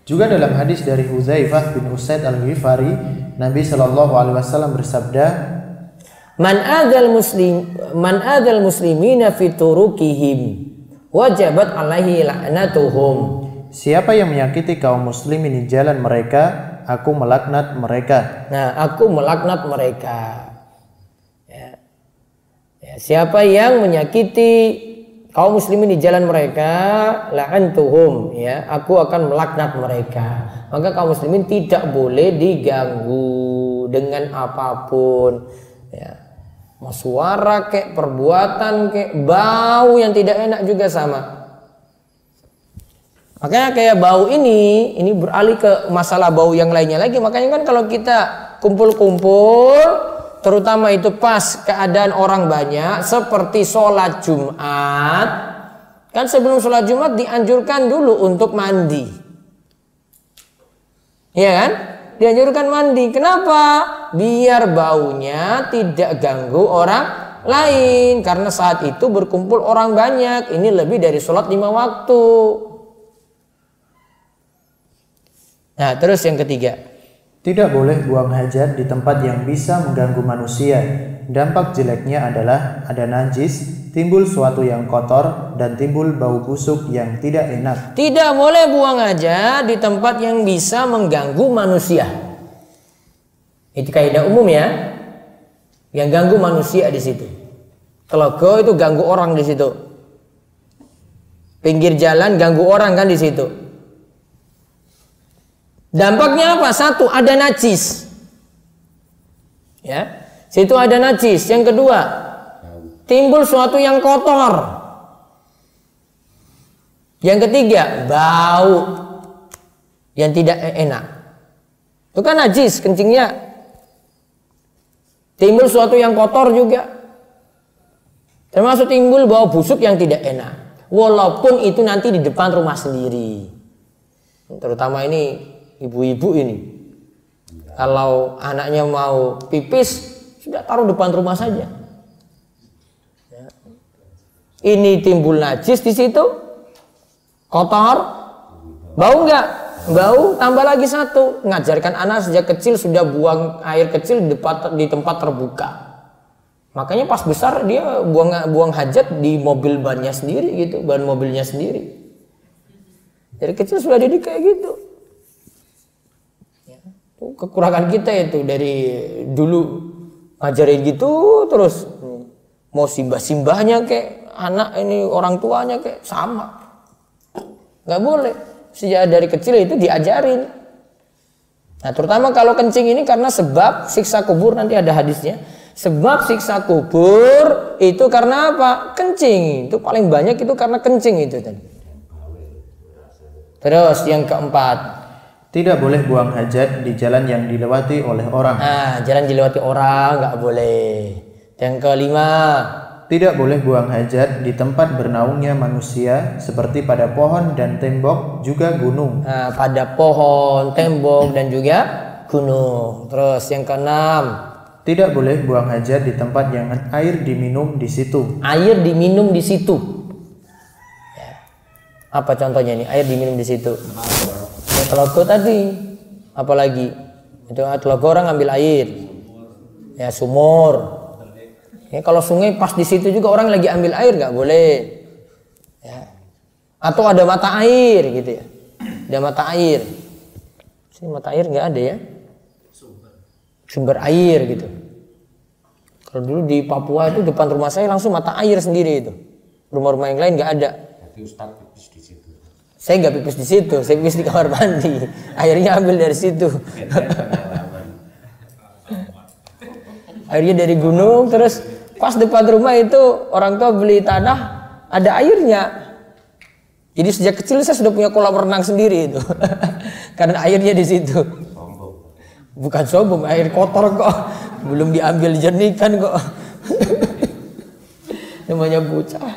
B: Juga dalam hadis dari Hudzaifah bin Usaid Al-Ghifari, Nabi Shallallahu Alaihi Wasallam bersabda, Man adal muslimina fi turukihim wajabat alaihi la'natuhum. Siapa yang menyakiti kaum muslimin di jalan mereka, aku melaknat mereka.
A: Nah, aku melaknat mereka. Ya. Siapa yang menyakiti kaum muslimin di jalan mereka, la'antuhum, ya, aku akan melaknat mereka. Maka kaum muslimin tidak boleh diganggu dengan apapun. Ya. Mau suara kek, perbuatan kek, bau yang tidak enak juga sama. Makanya kayak bau ini beralih ke masalah bau yang lainnya lagi. Makanya kan kalau kita kumpul-kumpul, terutama itu pas keadaan orang banyak, seperti sholat Jumat, kan sebelum sholat Jumat dianjurkan dulu untuk mandi, ya kan? Dianjurkan mandi. Kenapa? Biar baunya tidak ganggu orang lain. Karena saat itu berkumpul orang banyak. Ini lebih dari sholat 5 waktu. Nah, terus yang ketiga.
B: Tidak boleh buang hajat di tempat yang bisa mengganggu manusia. Dampak jeleknya adalah ada najis, timbul suatu yang kotor, dan timbul bau busuk yang tidak enak.
A: Tidak boleh buang hajat di tempat yang bisa mengganggu manusia. Itu kaidah umum ya. Yang ganggu manusia di situ. Telaga itu ganggu orang di situ. Pinggir jalan ganggu orang kan di situ. Dampaknya apa? Satu, ada najis. Ya, situ ada najis. Yang kedua, timbul suatu yang kotor. Yang ketiga, bau yang tidak enak. Itu kan najis kencingnya. Timbul suatu yang kotor juga. Termasuk timbul bau busuk yang tidak enak. Walaupun itu nanti di depan rumah sendiri. Terutama ini ibu-ibu ini, kalau anaknya mau pipis sudah taruh depan rumah saja. Ini timbul najis di situ, kotor, bau enggak? Bau. Tambah lagi satu, ngajarkan anak sejak kecil sudah buang air kecil di tempat terbuka. Makanya pas besar dia buang hajat di mobil bannya sendiri gitu, ban mobilnya sendiri. Dari kecil sudah didik kayak gitu. Kekurangan kita itu dari dulu ngajarin gitu terus mau simbah-simbahnya kayak anak ini orang tuanya kayak sama, nggak boleh. Sejak dari kecil itu diajarin. Nah terutama kalau kencing ini karena sebab siksa kubur, nanti ada hadisnya. Sebab siksa kubur itu karena apa? Kencing. Itu paling banyak itu karena kencing itu tadi. Terus yang keempat,
B: tidak boleh buang hajat di jalan yang dilewati oleh orang.
A: Nah, jalan dilewati orang nggak boleh. Yang kelima,
B: tidak boleh buang hajat di tempat bernaungnya manusia seperti pada pohon dan tembok, juga gunung.
A: Nah, pada pohon, tembok dan juga gunung. Terus yang keenam,
B: tidak boleh buang hajat di tempat yang air diminum di situ.
A: Air diminum di situ. Ya. Apa contohnya nih? Air diminum di situ. Telaga tadi, apalagi itu telaga orang ambil air, ya sumur. Ya, kalau sungai pas di situ juga orang lagi ambil air nggak boleh. Ya. Atau ada mata air gitu ya, ada mata air. Sini mata air nggak ada ya? Sumber air gitu. Kalau dulu di Papua itu depan rumah saya langsung mata air sendiri itu. Rumah-rumah yang lain nggak ada. Saya nggak pipis di situ, saya pipis di kamar mandi. Airnya ambil dari situ. Airnya dari gunung, terus pas depan rumah itu orang tua beli tanah, ada airnya. Jadi sejak kecil saya sudah punya kolam renang sendiri itu, karena airnya di situ. Bukan sombong, air kotor kok, belum diambil jernikan kok. Namanya bocah.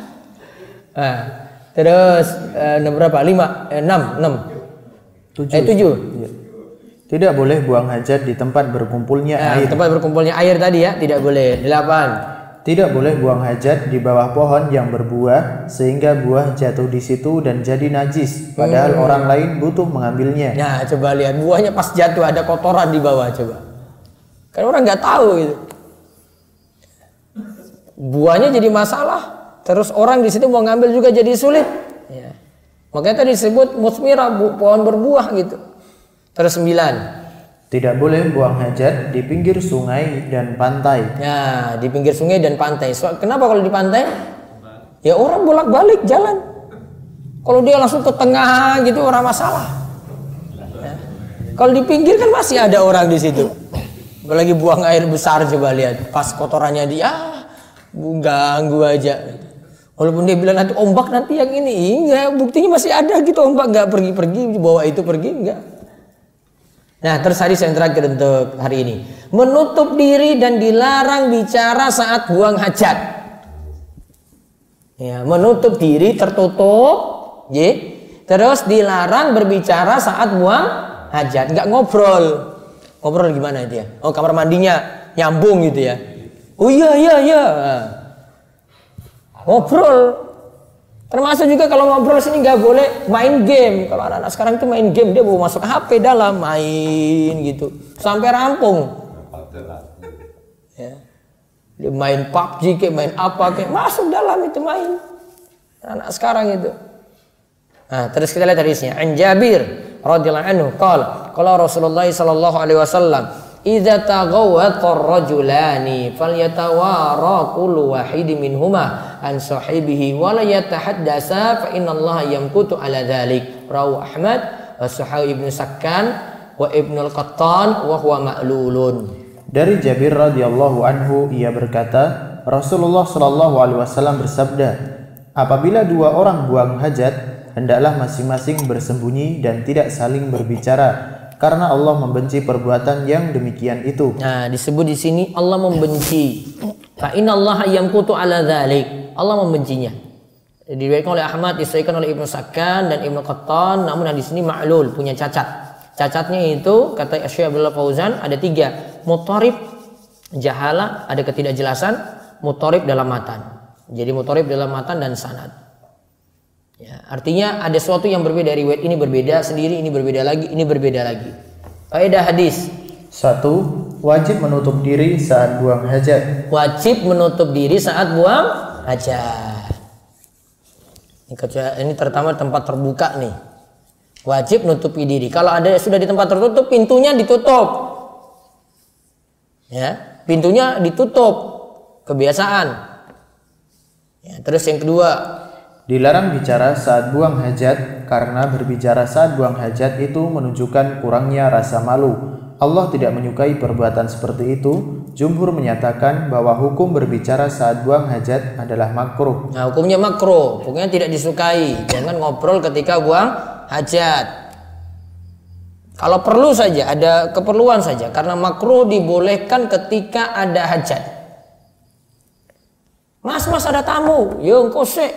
A: Nah. Terus berapa? 5, 6, 7.
B: Tidak boleh buang hajat di tempat berkumpulnya air.
A: Tempat berkumpulnya air tadi ya, tidak boleh. 8.
B: Tidak boleh buang hajat di bawah pohon yang berbuah sehingga buah jatuh di situ dan jadi najis. Padahal orang lain butuh mengambilnya.
A: Nah, coba lihat buahnya pas jatuh ada kotoran di bawah coba. Kan orang nggak tahu gitu. Buahnya jadi masalah. Terus orang di situ mau ngambil juga jadi sulit. Ya. Makanya tadi disebut musmira, pohon berbuah gitu. Terus 9.
B: Tidak boleh buang hajat di pinggir sungai dan pantai.
A: Ya, di pinggir sungai dan pantai. Kenapa kalau di pantai? Ya orang bolak-balik jalan. Kalau dia langsung ke tengah gitu orang masalah. Ya. Kalau di pinggir kan masih ada orang di situ. Apalagi buang air besar coba lihat. Pas kotorannya dia ganggu aja. Walaupun dia bilang nanti ombak nanti yang ini, enggak, buktinya masih ada gitu ombak, enggak pergi-pergi bawa itu pergi, enggak. Nah, terus hadis yang terakhir untuk hari ini, menutup diri dan dilarang bicara saat buang hajat. Ya, menutup diri tertutup, ya. Terus dilarang berbicara saat buang hajat, enggak ngobrol. Ngobrol gimana itu ya? Oh, kamar mandinya nyambung gitu ya. Oh iya. Ngobrol. Termasuk juga kalau ngobrol sini nggak boleh main game. Kalau anak-anak sekarang itu main game, dia bawa masuk HP dalam main gitu sampai rampung. Ya. Dia main PUBG kayak main apa kayak masuk dalam itu main. Anak sekarang itu. Nah, terus kita lihat hadisnya. An Jabir radhiyallahu anhu qala Rasulullah sallallahu alaihi wasallam, "Idza taghawwata ar-rajulani falyatawara kullu wahidin minhuma an sahibihi wa la yatahaddasa fa innallaha yamkutu ala dzalik." Rawahu Ahmad wa Sahih Ibnu Sakkan wa Ibnu Al-Qattan wa huwa ma'lulun.
B: Dari Jabir radhiyallahu anhu ia berkata, Rasulullah shallallahu alaihi wasallam bersabda, apabila dua orang buang hajat, hendaklah masing-masing bersembunyi dan tidak saling berbicara, karena Allah membenci perbuatan yang demikian itu.
A: Nah, disebut di sini Allah membenci. Fa innallaha yamkutu ala dzalik. Allah membencinya. Diriwayatkan oleh Ahmad, disahihkan oleh Ibnu Sakkan dan Ibnu Qattan, namun di sini ma'lul, punya cacat. Cacatnya itu kata Syekh Abdullah Fauzan ada 3. Mutharib, jahala, ada ketidakjelasan, mutharib dalam matan. Jadi mutharib dalam matan dan sanad. Ya, artinya ada sesuatu yang berbeda, riwayat ini berbeda sendiri, ini berbeda lagi, ini berbeda lagi. Faedah hadis.
B: 1. Wajib menutup diri saat buang hajat.
A: Wajib menutup diri saat buang hajat. Ini terutama tempat terbuka nih. Wajib menutupi diri. Kalau ada sudah di tempat tertutup, pintunya ditutup. Ya, pintunya ditutup. Kebiasaan. Ya, terus yang kedua,
B: dilarang bicara saat buang hajat, karena berbicara saat buang hajat itu menunjukkan kurangnya rasa malu. Allah tidak menyukai perbuatan seperti itu. Jumhur menyatakan bahwa hukum berbicara saat buang hajat adalah makruh.
A: Nah, hukumnya makruh, hukumnya tidak disukai. Jangan ngobrol ketika buang hajat. Kalau perlu saja, ada keperluan saja, karena makruh dibolehkan ketika ada hajat. Mas ada tamu, ya engkau sih,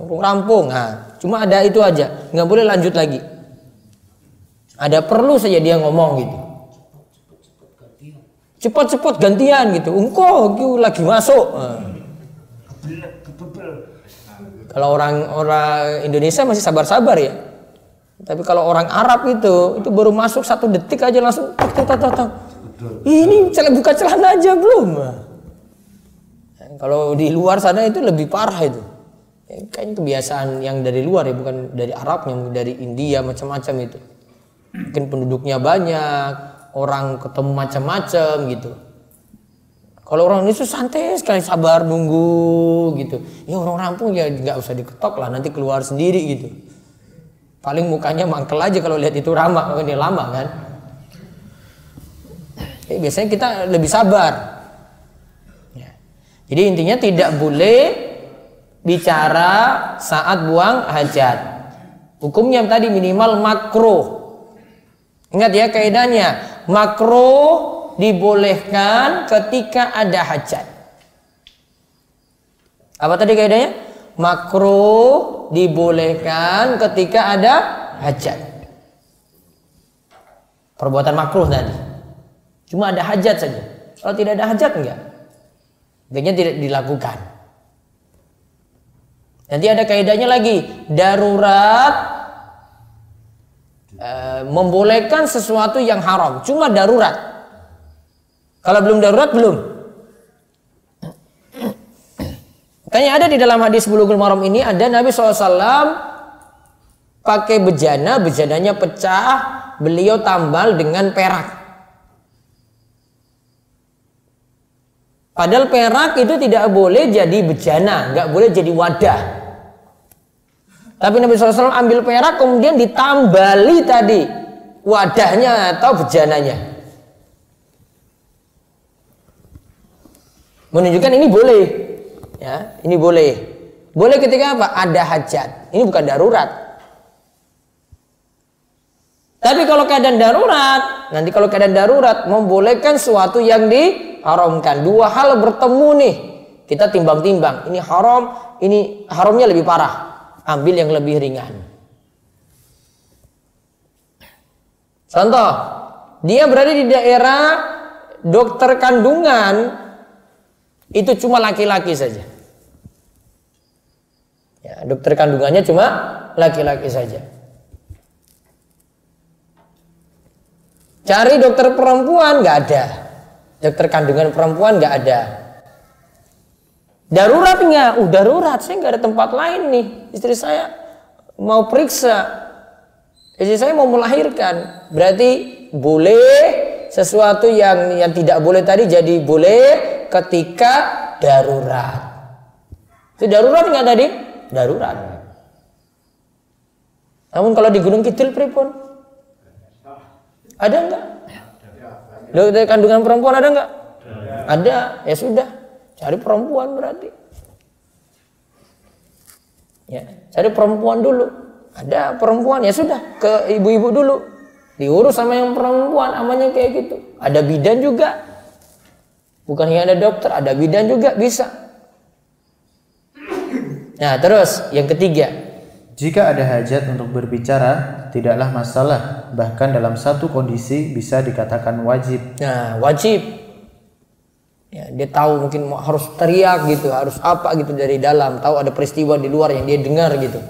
A: rampung. Nah, cuma ada itu aja, nggak boleh lanjut lagi. Ada perlu saja dia ngomong gitu. Cepat gantian gitu. Engkau lagi masuk. Kalau orang Indonesia masih sabar-sabar ya. Tapi kalau orang Arab itu baru masuk 1 detik aja langsung ini buka celana aja belum. Kalau di luar sana itu lebih parah itu. Kayaknya kebiasaan yang dari luar ya, bukan dari Arabnya, dari India macam-macam itu. Mungkin penduduknya banyak, orang ketemu macam-macam gitu. Kalau orang Indonesia santai sekali, sabar nunggu gitu. Ya orang rampung ya nggak usah diketok lah, nanti keluar sendiri gitu. Paling mukanya mangkel aja kalau lihat itu ramah, ini lama kan. Biasanya kita lebih sabar. Ya. Jadi intinya tidak boleh bicara saat buang hajat. Hukumnya tadi minimal makruh. Ingat ya kaidahnya, makruh dibolehkan ketika ada hajat. Apa tadi kaidahnya? Makruh dibolehkan ketika ada hajat. Perbuatan makruh tadi. Cuma ada hajat saja. Kalau tidak ada hajat enggak. Baiknya tidak dilakukan. Nanti ada kaidahnya lagi, darurat membolehkan sesuatu yang haram, cuma darurat. Kalau belum darurat belum. Makanya ada di dalam hadis Bulughul Maram ini ada Nabi SAW pakai bejana, bejananya pecah, beliau tambal dengan perak. Padahal perak itu tidak boleh jadi bejana, nggak boleh jadi wadah. Tapi Nabi SAW ambil perak kemudian ditambali tadi wadahnya atau bejananya. Menunjukkan ini boleh. Ya, ini boleh. Boleh ketika apa? Ada hajat. Ini bukan darurat. Tapi kalau keadaan darurat, nanti kalau keadaan darurat membolehkan sesuatu yang diharamkan. Dua hal bertemu nih. Kita timbang-timbang. Ini haram, ini haramnya lebih parah. Ambil yang lebih ringan. Contoh, dia berada di daerah dokter kandungan, itu cuma laki-laki saja. Ya, dokter kandungannya cuma laki-laki saja. Cari dokter perempuan nggak ada, dokter kandungan perempuan nggak ada. Darurat nggak? Darurat. Saya nggak ada tempat lain nih. Istri saya mau periksa, istri saya mau melahirkan. Berarti boleh sesuatu yang tidak boleh tadi jadi boleh ketika darurat. Itu darurat nggak tadi? Darurat. Namun kalau di Gunung Kidul pripun? Ada nggak? Dokter kandungan perempuan ada nggak? Ada. Ya sudah, cari perempuan berarti. Ya, cari perempuan dulu. Ada perempuan, ya sudah, ke ibu-ibu dulu. Diurus sama yang perempuan, amannya kayak gitu. Ada bidan juga. Bukan hanya ada dokter, ada bidan juga bisa. Nah, terus yang ketiga.
B: Jika ada hajat untuk berbicara, tidaklah masalah. Bahkan dalam satu kondisi bisa dikatakan wajib.
A: Nah, wajib. Ya, dia tahu mungkin harus teriak gitu, harus apa gitu dari dalam. Tahu ada peristiwa di luar yang dia dengar gitu.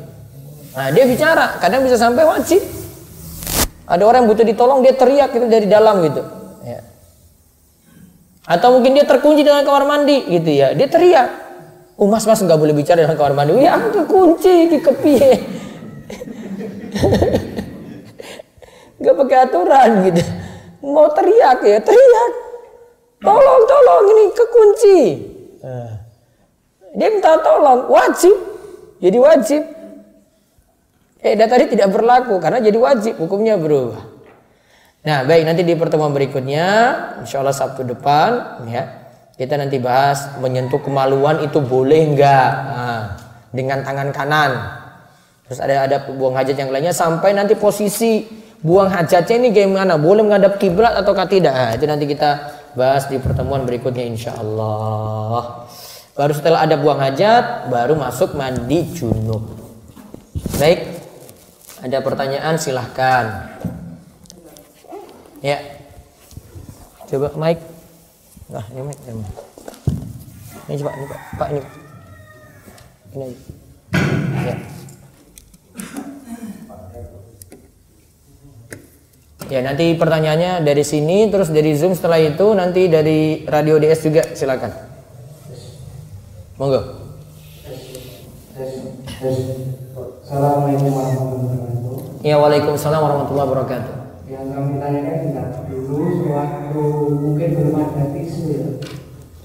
A: Nah, dia bicara. Kadang bisa sampai wajib. Ada orang yang butuh ditolong, dia teriak gitu dari dalam gitu. Ya. Atau mungkin dia terkunci dalam kamar mandi gitu ya. Dia teriak. Mas nggak boleh bicara dalam kamar mandi. Ya aku kekunci di kepiye. Nggak pakai aturan gitu. Mau teriak ya teriak. Tolong ini kekunci. Dia minta tolong, wajib. Jadi wajib. Dan tadi tidak berlaku karena jadi wajib, hukumnya berubah. Nah, baik, nanti di pertemuan berikutnya, insya Allah Sabtu depan, ya, kita nanti bahas menyentuh kemaluan itu boleh enggak dengan tangan kanan. Terus ada buang hajat yang lainnya sampai nanti posisi buang hajatnya ini gimana? Boleh menghadap kiblat atau tidak? Nah, itu nanti kita bahas di pertemuan berikutnya insya Allah. Baru setelah ada buang hajat, baru masuk mandi junub. Baik, ada pertanyaan silahkan. Ya, coba mic. Nah, ini mic. Ini coba, ini Pak, ini. Ini aja. Ya. Ya, nanti pertanyaannya dari sini, terus dari Zoom setelah itu, nanti dari Radio DS juga, silakan. Monggo.
D: Assalamualaikum warahmatullahi wabarakatuh.
A: Ya, waalaikumsalam warahmatullahi wabarakatuh.
D: Yang kami tanyakan tidak dulu sewaktu mungkin belum ada tisu ya.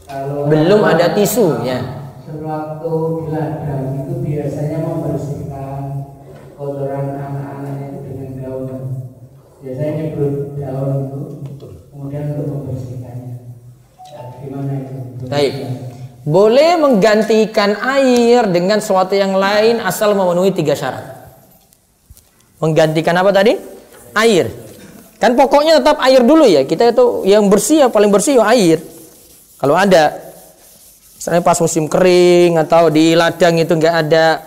D: Kalau
A: belum ada tisu ya.
D: Sewaktu di ladang itu biasanya membersihkan kotoran anak-anaknya itu dengan daun. Biasanya nyebut daun itu, kemudian untuk membersihkannya. Nah, gimana itu?
A: Baik. Boleh menggantikan air dengan sesuatu yang lain asal memenuhi 3 syarat. Menggantikan apa tadi? Air. Kan pokoknya tetap air dulu ya. Kita itu yang bersih, yang paling bersih ya air. Kalau ada, misalnya pas musim kering atau di ladang itu nggak ada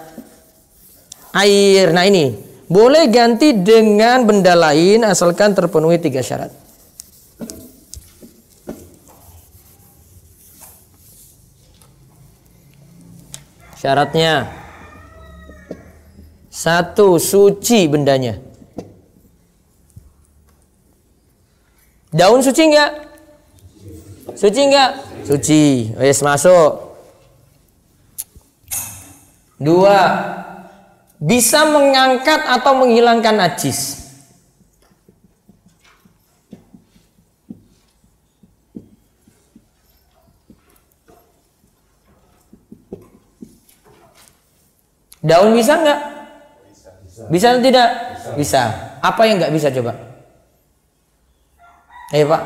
A: air. Nah ini boleh ganti dengan benda lain asalkan terpenuhi 3 syarat. Syaratnya 1, suci bendanya. Daun suci enggak? Suci enggak? Suci. Wes masuk. 2, bisa mengangkat atau menghilangkan najis. Daun bisa nggak? Bisa atau tidak? Bisa. Apa yang nggak bisa coba? Ayo Pak.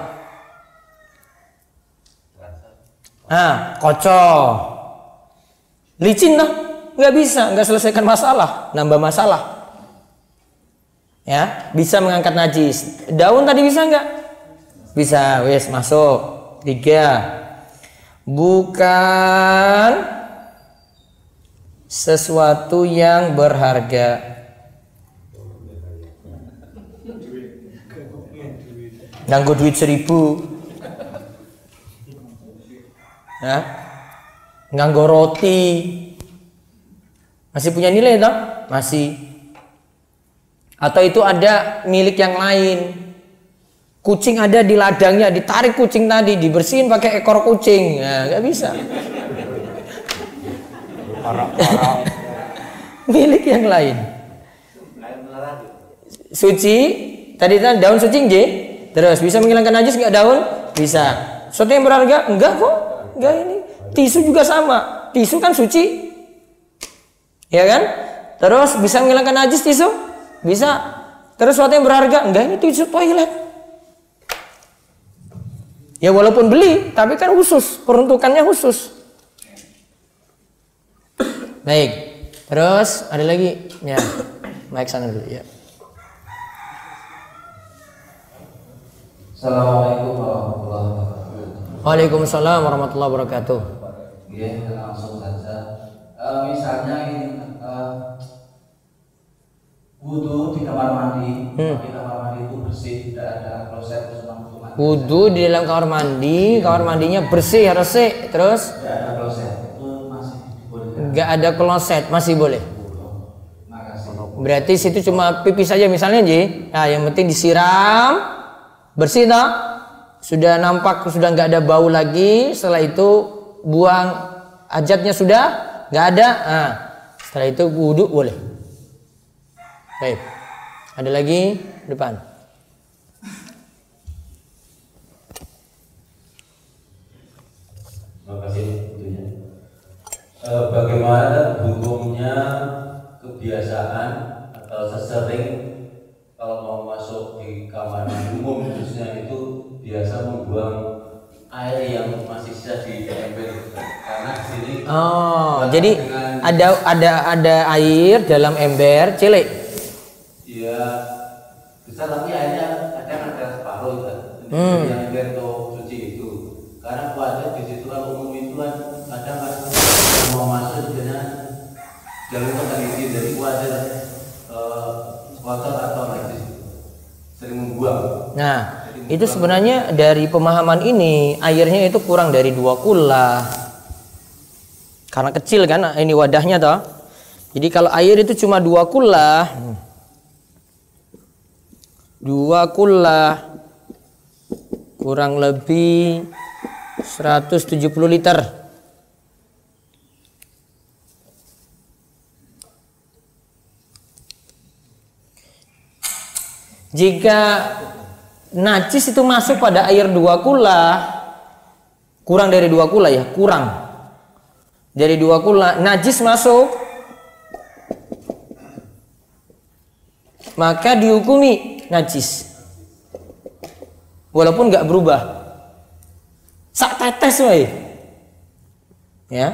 A: Kocok. Licin toh? nggak bisa, nggak selesaikan masalah, nambah masalah. Ya, bisa mengangkat najis. Daun tadi bisa nggak? Bisa, wes masuk. 3. Bukan sesuatu yang berharga. Nganggo duit 1000. Ya. Nganggo roti. Masih punya nilai toh? Masih. Atau itu ada milik yang lain. Kucing ada di ladangnya, ditarik kucing tadi, dibersihin pakai ekor kucing. Nah, nggak bisa. Milik yang lain. Suci, tadi daun suci nggih. Terus bisa menghilangkan najis nggak daun? Bisa. Sesuatu yang berharga? Enggak kok. Enggak ini. Tisu juga sama. Tisu kan suci. Ya kan? Terus bisa menghilangkan najis tisu? Bisa. Terus sesuatu yang berharga? Enggak, ini tisu toilet. Ya walaupun beli, tapi kan khusus, peruntukannya khusus. Baik. Terus ada lagi? Ya. Mic sana dulu ya.
E: Assalamualaikum warahmatullahi wabarakatuh.
A: Waalaikumsalam warahmatullahi wabarakatuh.
E: Ya, langsung saja. Misalnya ini wudhu di kamar mandi, di kamar mandi itu bersih, tidak ada kloset
A: Wudhu di dalam kamar mandinya bersih, resik, terus
E: tidak ada kloset, itu masih dibolehkan.
A: nggak ada kloset, masih boleh.
E: Makasih.
A: Berarti situ cuma pipis saja misalnya Ji. Nah, yang penting disiram, bersih tak? Sudah nampak, sudah nggak ada bau lagi. Setelah itu buang hajatnya sudah nggak ada. Nah, setelah itu wudhu boleh. Baik. Ada lagi depan.
F: Terima kasih tentunya. Bagaimana hukumnya kebiasaan atau sesering kalau mau masuk di kamar umum khususnya itu biasa membuang air yang masih sisa di ember karena di sini
A: Jadi ada air dalam ember cilik.
F: Iya besar tapi airnya kadang ada separuh kan. Yang ember atau suci itu karena kuatnya di situ kalau umum itu kan kadang mau masuk sebenarnya jalur tertentu dari wajar kotor atau najis sering membuang.
A: Nah, itu sebenarnya dari pemahaman ini airnya itu kurang dari 2 kullah. Karena kecil kan ini wadahnya toh. Jadi kalau air itu cuma 2 kullah. 2 kullah kurang lebih 170 liter. Jika najis itu masuk pada air 2 kullah, kurang dari 2 kullah ya, kurang dari 2 kullah najis masuk, maka dihukumi najis walaupun nggak berubah, sak tetes wae ya.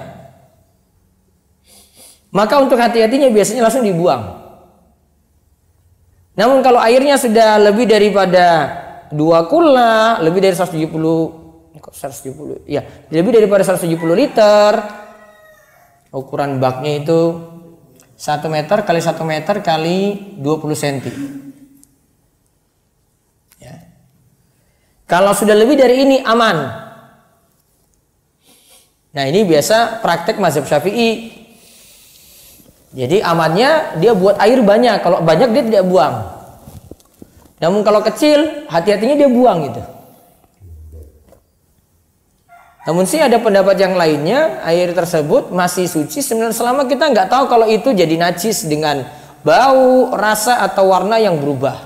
A: Maka untuk hati-hatinya biasanya langsung dibuang. Namun kalau airnya sudah lebih daripada 2 kullah, lebih dari 170, ya, lebih daripada 170 liter, ukuran baknya itu 1 meter kali 1 meter kali 20 cm. Ya. Kalau sudah lebih dari ini aman. Nah ini biasa praktek mazhab Syafi'i. Jadi amannya dia buat air banyak, kalau banyak dia tidak buang. Namun kalau kecil, hati-hatinya dia buang gitu. Namun sih ada pendapat yang lainnya, air tersebut masih suci selama kita nggak tahu kalau itu jadi najis dengan bau, rasa atau warna yang berubah.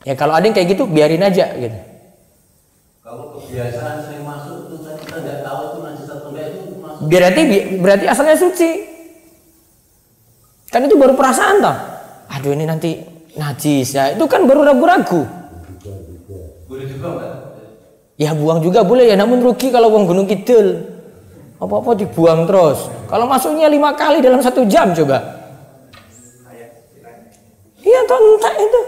A: Ya kalau ada yang kayak gitu biarin aja gitu.
F: Kalau kebiasaan sering masuk itu kan kita nggak tahu itu najis atau enggak itu masuk.
A: Berarti asalnya suci. Kan itu baru perasaan toh. Aduh ini nanti najis ya. Itu kan baru ragu-ragu.
F: Boleh juga enggak?
A: Ya buang juga boleh ya, namun rugi kalau buang Gunung Kidul. Apa-apa dibuang terus. Kalau masuknya 5 kali dalam 1 jam coba. Iya toh entek itu.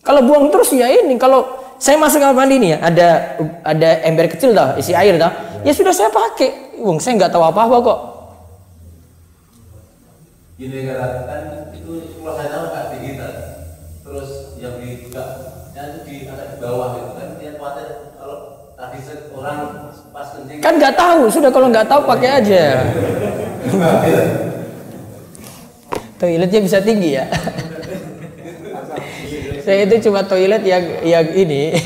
A: Kalau buang terus ya ini. Kalau saya masuk kamar mandi nih ya, ada ember kecil dah, isi air dah. Ya sudah saya pakai. Wong saya nggak tahu apa-apa kok.
F: Gini kan itu kalau saya tahu nggak digital. Terus yang dibuka, yang itu ada di bawah gitu kan. Dia khawatir kalau tadi orang pas kencing.
A: Kan nggak tahu. Sudah kalau nggak tahu pakai aja. Toiletnya bisa tinggi ya. Saya itu cuma toilet yang ini.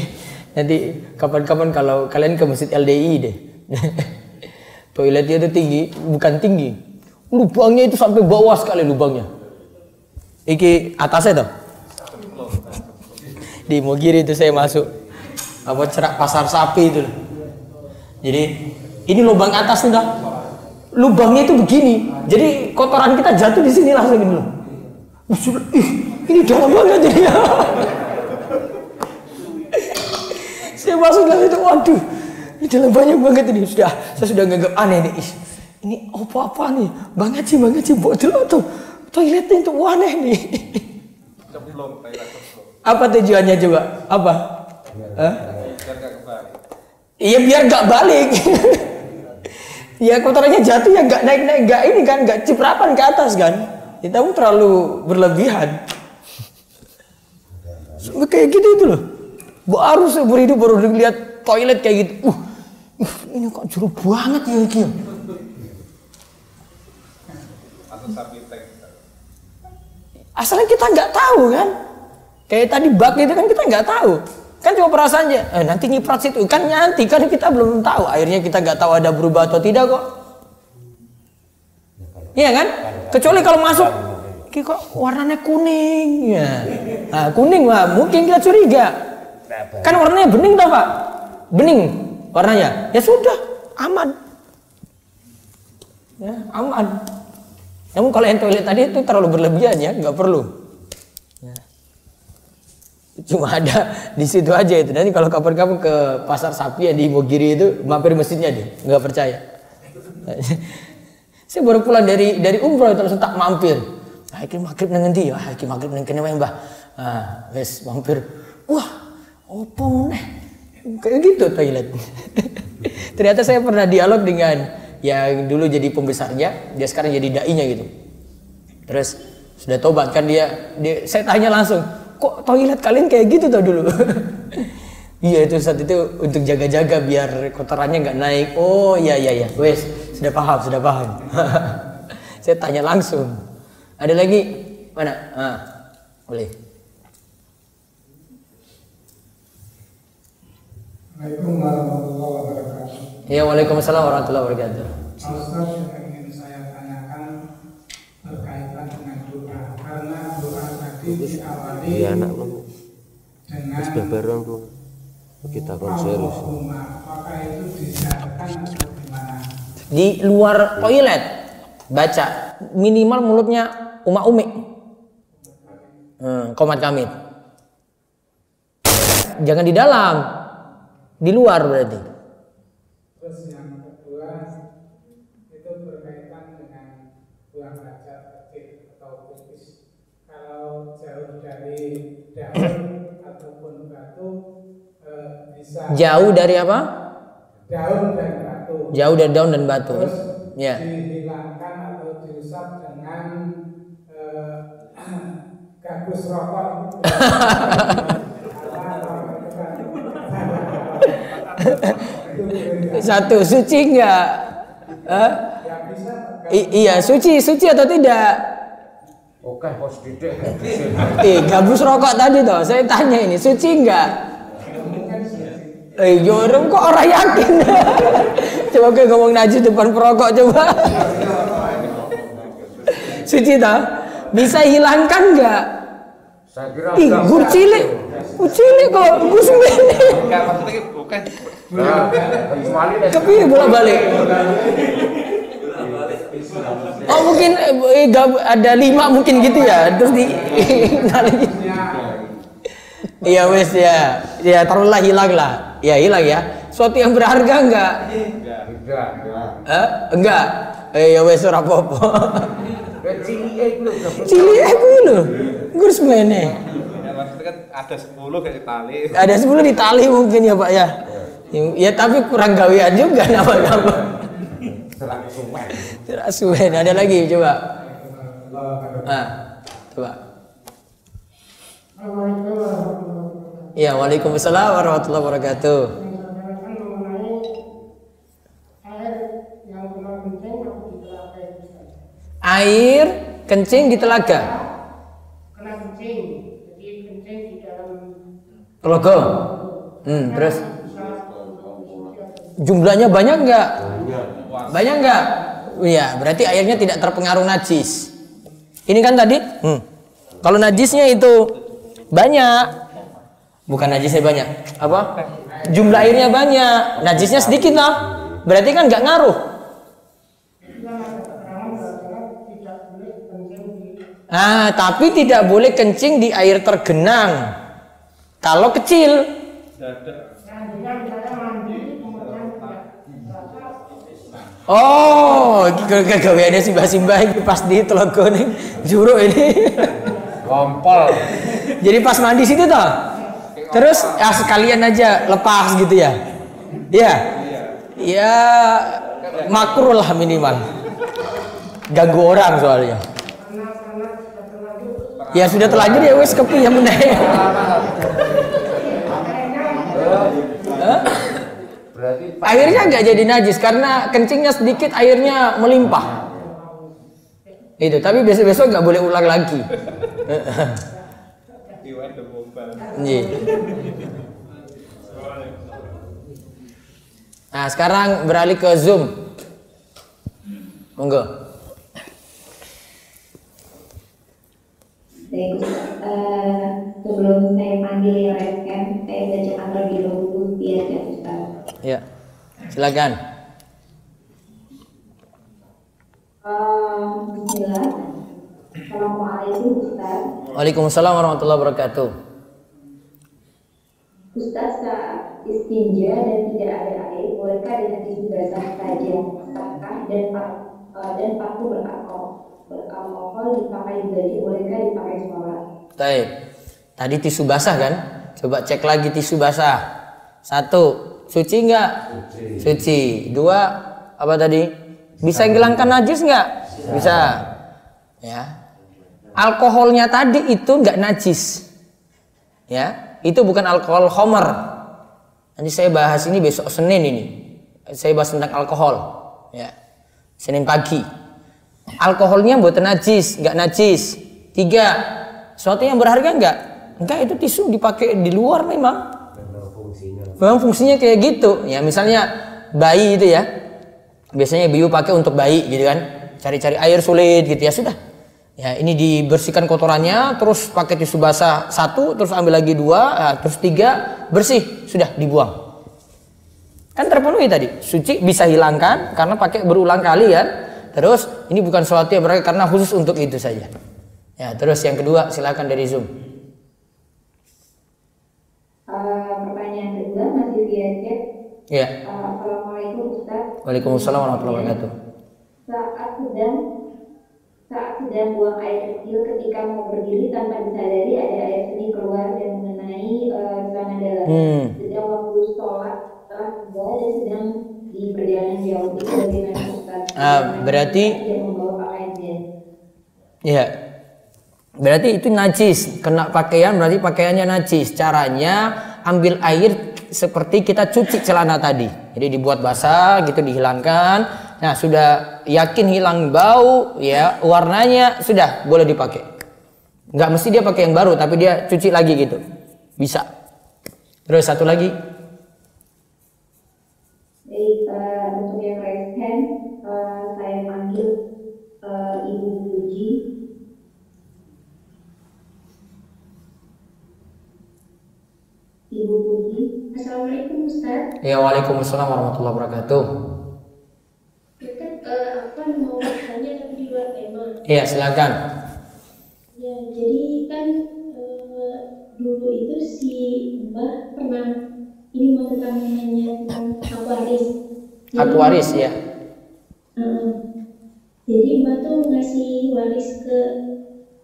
A: Nanti kapan-kapan kalau kalian ke Masjid LDI deh. Toiletnya itu tinggi, bukan tinggi. Lubangnya itu sampai bawah sekali lubangnya. Iki atasnya tuh. Di Mogiri itu saya masuk. Apa cerak pasar sapi itu. Jadi ini lubang atas sudah. Lubangnya itu begini. Jadi kotoran kita jatuh di sini langsung gitu loh. Ini dalam banget jadinya. Saya masuk dalam itu, waduh, ini dalam banyak banget ini. Saya sudah nganggap aneh nih. Ini apa nih? Banget sih, botol atau toiletnya itu aneh nih. Apa tujuannya coba? Apa? Iya biar nggak balik. Ya kotorannya jatuh ya nggak naik nggak ini kan nggak ciprakan ke atas kan. Kita pun terlalu berlebihan. Kayak gitu itu loh. Baru seumur hidup baru lihat toilet kayak gitu. Ini kok jeruk banget ya Kim. Asalnya kita nggak tahu kan. Kayak tadi bak itu kan kita nggak tahu. Kan cuma perasaannya. Nanti nyiprat situ kan nanti kan kita belum tahu. Akhirnya kita nggak tahu ada berubah atau tidak kok. Iya kan? Kecuali kalau masuk kok warnanya kuning ya. Nah, kuning mah mungkin kita curiga. Kan warnanya bening toh, Pak? Bening warnanya. Ya sudah, aman. Ya, aman. Namun kalau yang toilet tadi itu terlalu berlebihan ya, nggak perlu. Ya. Cuma ada di situ aja itu. Nanti kalau kapan-kapan ke pasar sapi ya di Mogiri itu mampir masjidnya dia, nggak percaya. Saya baru pulang dari umroh itu langsung tak mampir. Iki magrib nang endi ya? Iki magrib nang kene wae, Mbah. Ah, wis mampir. Wah, opo meneh? Kayak gitu toilet. Ternyata saya pernah dialog dengan yang dulu jadi pembesarnya, dia sekarang jadi dai-nya gitu. Terus sudah tobat kan dia saya tanya langsung, "Kok toilet kalian kayak gitu tuh dulu?" Iya itu saat itu untuk jaga-jaga biar kotorannya nggak naik. Oh iya. Wes sudah paham. Saya tanya langsung. Ada lagi mana? Boleh.
G: Assalamualaikum warahmatullahi wabarakatuh.
A: Ya waalaikumsalam warahmatullahi wabarakatuh.
G: Ustaz yang ingin saya tanyakan berkaitan dengan doa karena doa tadi diawali dengan
C: kita konserus.
G: Apakah itu disyaratkan atau gimana?
A: Di luar toilet baca minimal mulutnya umi. Qomat kamit. Jangan di dalam, di luar berarti.
G: Terus yang kedua itu berkaitan dengan buang hajat kecil atau pipis. Kalau jauh dari daun ataupun batu bisa.
A: Jauh dari apa?
G: Daun dan batu.
A: Jauh dari daun dan batu.
G: Terus
A: Ya.
G: dihilangkan atau diusap dengan gabus rokok.
A: Satu, suci enggak? Iya, suci atau tidak?
C: Oke, bos didik.
A: Gabus rokok tadi toh, saya tanya ini, suci enggak? Jorong kok orang yakin? Coba gue ngomong najis depan perokok coba. Suci toh? Bisa hilangkan enggak?
C: Saya kira
A: gur cilik kok, gur semene.
C: enggak maksudnya bukan.
A: Tapi bolak balik. Oh mungkin ada 5 mungkin gitu ya, terus di Iya wes ya taruhlah hilang lah, ya hilang ya. Sesuatu yang berharga enggak? Enggak. Ya wes ora apa-apa. Cilik iku lho. Gus mene.
H: Maksudnya kan ada 10 kayak tali.
A: Ada 10 di tali mungkin ya Pak ya. Ya tapi kurang gawean juga nama-nama. Serak suwen. Ada lagi coba. Coba. Ya, waalaikumsalam warahmatullahi wabarakatuh. Air kencing di telaga.
D: Kena kencing, jadi kencing di dalam
A: Telaga. Terus jumlahnya banyak enggak? Banyak enggak? Iya, berarti airnya tidak terpengaruh najis. Ini kan tadi, kalau najisnya itu banyak, bukan najisnya banyak, apa? Jumlah airnya banyak, najisnya sedikit lah. Berarti kan nggak ngaruh. Tapi tidak boleh kencing di air tergenang. Kalau kecil. Oh, gaweane simbah-simbah iki pas di telaga ning juru ini.
C: Gompol.
A: Jadi pas mandi situ toh. Terus sekalian aja lepas gitu ya. Iya. Ya makruh lah minimal. Ganggu orang soalnya. Ya sudah terlanjur ya wes kepiye meneh. Airnya nggak jadi najis karena kencingnya sedikit, airnya melimpah. Itu, tapi besok-besok nggak boleh ulang lagi. Nah, sekarang beralih ke Zoom. Monggo.
I: Sebelum saya panggil yang rescam, saya bacakan terlebih dahulu biar ya Ustaz.
A: Ya, silakan.
I: Bismillah. Assalamualaikum Ustaz.
A: Waalaikumsalam warahmatullahi wabarakatuh.
I: Ustaz, saat istinja dan tidak ada air, bolehkah dengan tisu basah saja, apakah dan paku beralkohol dipakai di baju, bolehkah dipakai sholat?
A: Baik. Tadi tisu basah kan? Coba cek lagi tisu basah. 1, suci enggak? Suci. 2, apa tadi? Bisa hilangkan najis enggak? Bisa. Ya. Alkoholnya tadi itu enggak najis. Ya, itu bukan alkohol khamar. Nanti saya bahas ini besok Senin ini. Saya bahas tentang alkohol. Ya. Senin pagi. Alkoholnya buatan najis, enggak najis. 3, sesuatu yang berharga enggak? Enggak, itu tisu dipakai di luar memang. Memang fungsinya kayak gitu. Ya, misalnya bayi itu ya. Biasanya ibu pakai untuk bayi gitu kan. Cari-cari air sulit gitu ya, sudah. Ya, ini dibersihkan kotorannya, terus pakai tisu basah 1, terus ambil lagi 2, terus 3, bersih, sudah dibuang. Kan terpenuhi tadi. Suci bisa hilangkan karena pakai berulang kali kan. Terus ini bukan sesuatu yang berharga karena khusus untuk itu saja. Ya, terus yang kedua silakan dari Zoom.
I: Pertanyaan kedua masih via chat.
A: Ya.
I: Assalamualaikum Ustaz.
A: Waalaikumsalam warahmatullahi wabarakatuh.
I: Saat sedang buang air kecil, ketika mau berdiri tanpa disadari ada air seni keluar dan mengenai celana dalam. Sedang waktu sholat telah tiba dan sedang di perjalanan jauh, itu bagaimana Ustaz?
A: Berarti
I: dia membawa pakaiannya.
A: Ya. Berarti itu najis, kena pakaian berarti pakaiannya najis. Caranya ambil air seperti kita cuci celana tadi. Jadi dibuat basah gitu, dihilangkan. Nah, sudah yakin hilang bau, ya, warnanya sudah boleh dipakai. Nggak mesti dia pakai yang baru, tapi dia cuci lagi gitu. Bisa. Terus satu lagi.
I: Baik, untuk yang raise hand, saya panggil Ibu Puji. Ibu Puji. Assalamualaikum Ustaz.
A: Ya, waalaikumsalam warahmatullahi wabarakatuh.
I: Apa mau bertanya tapi di luar tema?
A: Iya, silakan.
I: Ya, jadi kan dulu itu si Mbah pernah ini mau tentang hak waris.
A: Hak waris ya.
I: Jadi Mbak tuh ngasih waris ke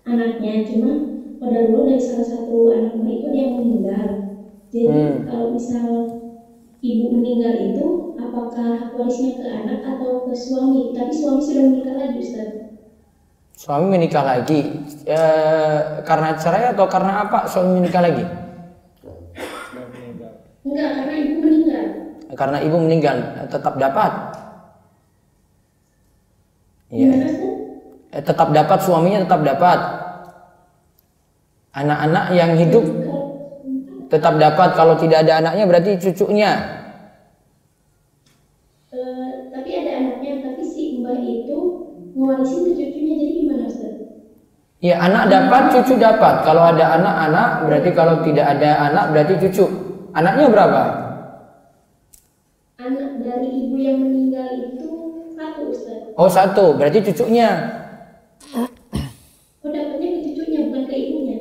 I: anaknya, cuma pada dulu dari salah satu anak Mbak itu yang meninggal. Jadi kalau misal ibu meninggal itu, apakah hak warisnya ke anak atau ke suami? Tapi suami sudah menikah lagi, Ustaz.
A: Suami menikah lagi, karena cerai atau karena apa suami menikah lagi?
I: Enggak, karena ibu meninggal.
A: Karena ibu meninggal, tetap dapat. Iya. Tetap dapat, suaminya tetap dapat. Anak-anak yang hidup tetap dapat. Kalau tidak ada anaknya berarti cucunya.
I: Tapi ada anaknya, tapi si Mbak itu ngewarisin ke cucunya, jadi gimana, Ustaz?
A: Ya, anak dapat, cucu dapat. Kalau ada anak-anak berarti, kalau tidak ada anak berarti cucu. Anaknya berapa?
I: Anak dari ibu yang meninggal itu satu, Ustaz.
A: Oh, satu, berarti cucunya.
I: Oh, dapatnya ke cucunya, bukan ke ibunya.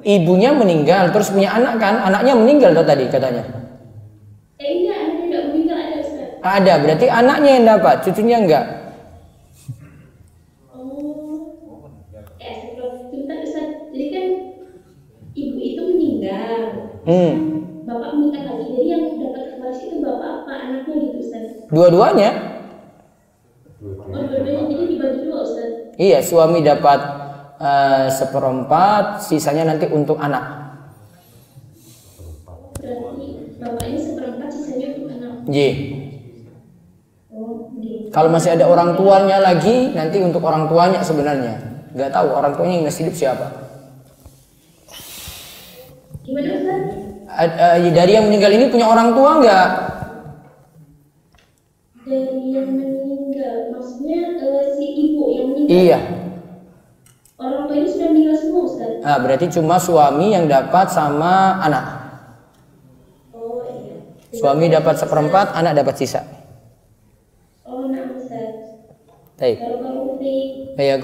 A: Ibunya meninggal, terus punya anak kan? Anaknya meninggal tuh tadi katanya.
I: Enggak, anaknya enggak meninggal, ada, Ustaz.
A: Ada, berarti anaknya yang dapat, cucunya enggak.
I: Sebentar, Ustaz. Jadi kan ibu itu meninggal. Bapak menikah lagi, jadi yang dapat waris itu bapak apa anaknya gitu, Ustaz?
A: Dua-duanya.
I: Oh, dua-duanya, jadi dibagi dua, Ustaz?
A: Iya, suami dapat 1/4, sisanya nanti untuk anak.
I: Berarti bapaknya 1/4, sisanya untuk anak.
A: Iya.
I: Oh, gitu.
A: Kalau masih ada orang tuanya lagi, nanti untuk orang tuanya sebenarnya. Nggak tahu orang tuanya yang masih hidup siapa.
I: Gimana, Ustaz?
A: Dari yang meninggal ini punya orang tua nggak?
I: Dari yang meninggal, maksudnya si ibu yang meninggal?
A: Iya.
I: Orang tua ini sudah meninggal semua, Ustaz?
A: Nah, berarti cuma suami yang dapat sama anak.
I: Oh, iya.
A: Suami dapat 1/4, anak dapat sisa.
I: Oh, nah, Ustaz.
A: Baik.
I: Kalau
A: Baik,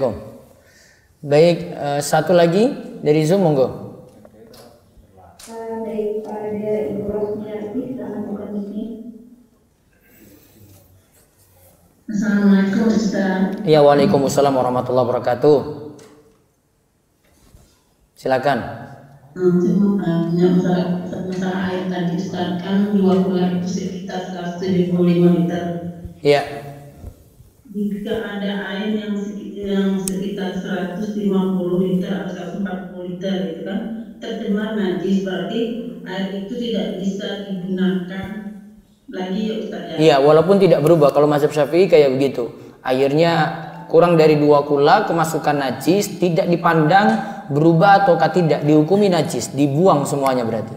A: baik, satu lagi dari Zoom, monggo.
I: Daripada Ibu Rosmiati, silakan bukan ini. Assalamualaikum, Ustaz.
A: Ya, waalaikumsalam warahmatullahi wabarakatuh. Silakan.
J: Masalah air tadi, Ustaz, kan 2 bulan itu sekitar 175 liter.
A: Iya.
J: Jika ada air yang sekitar 150 liter atau 140 liter gitu kan, tercemar najis, berarti air itu tidak bisa digunakan lagi ya, Ustaz ya?
A: Iya, walaupun tidak berubah. Kalau mazhab Syafi'i kayak begitu. Airnya kurang dari 2 kula kemasukan najis, tidak dipandang berubah ataukah tidak, dihukumi najis, dibuang semuanya berarti.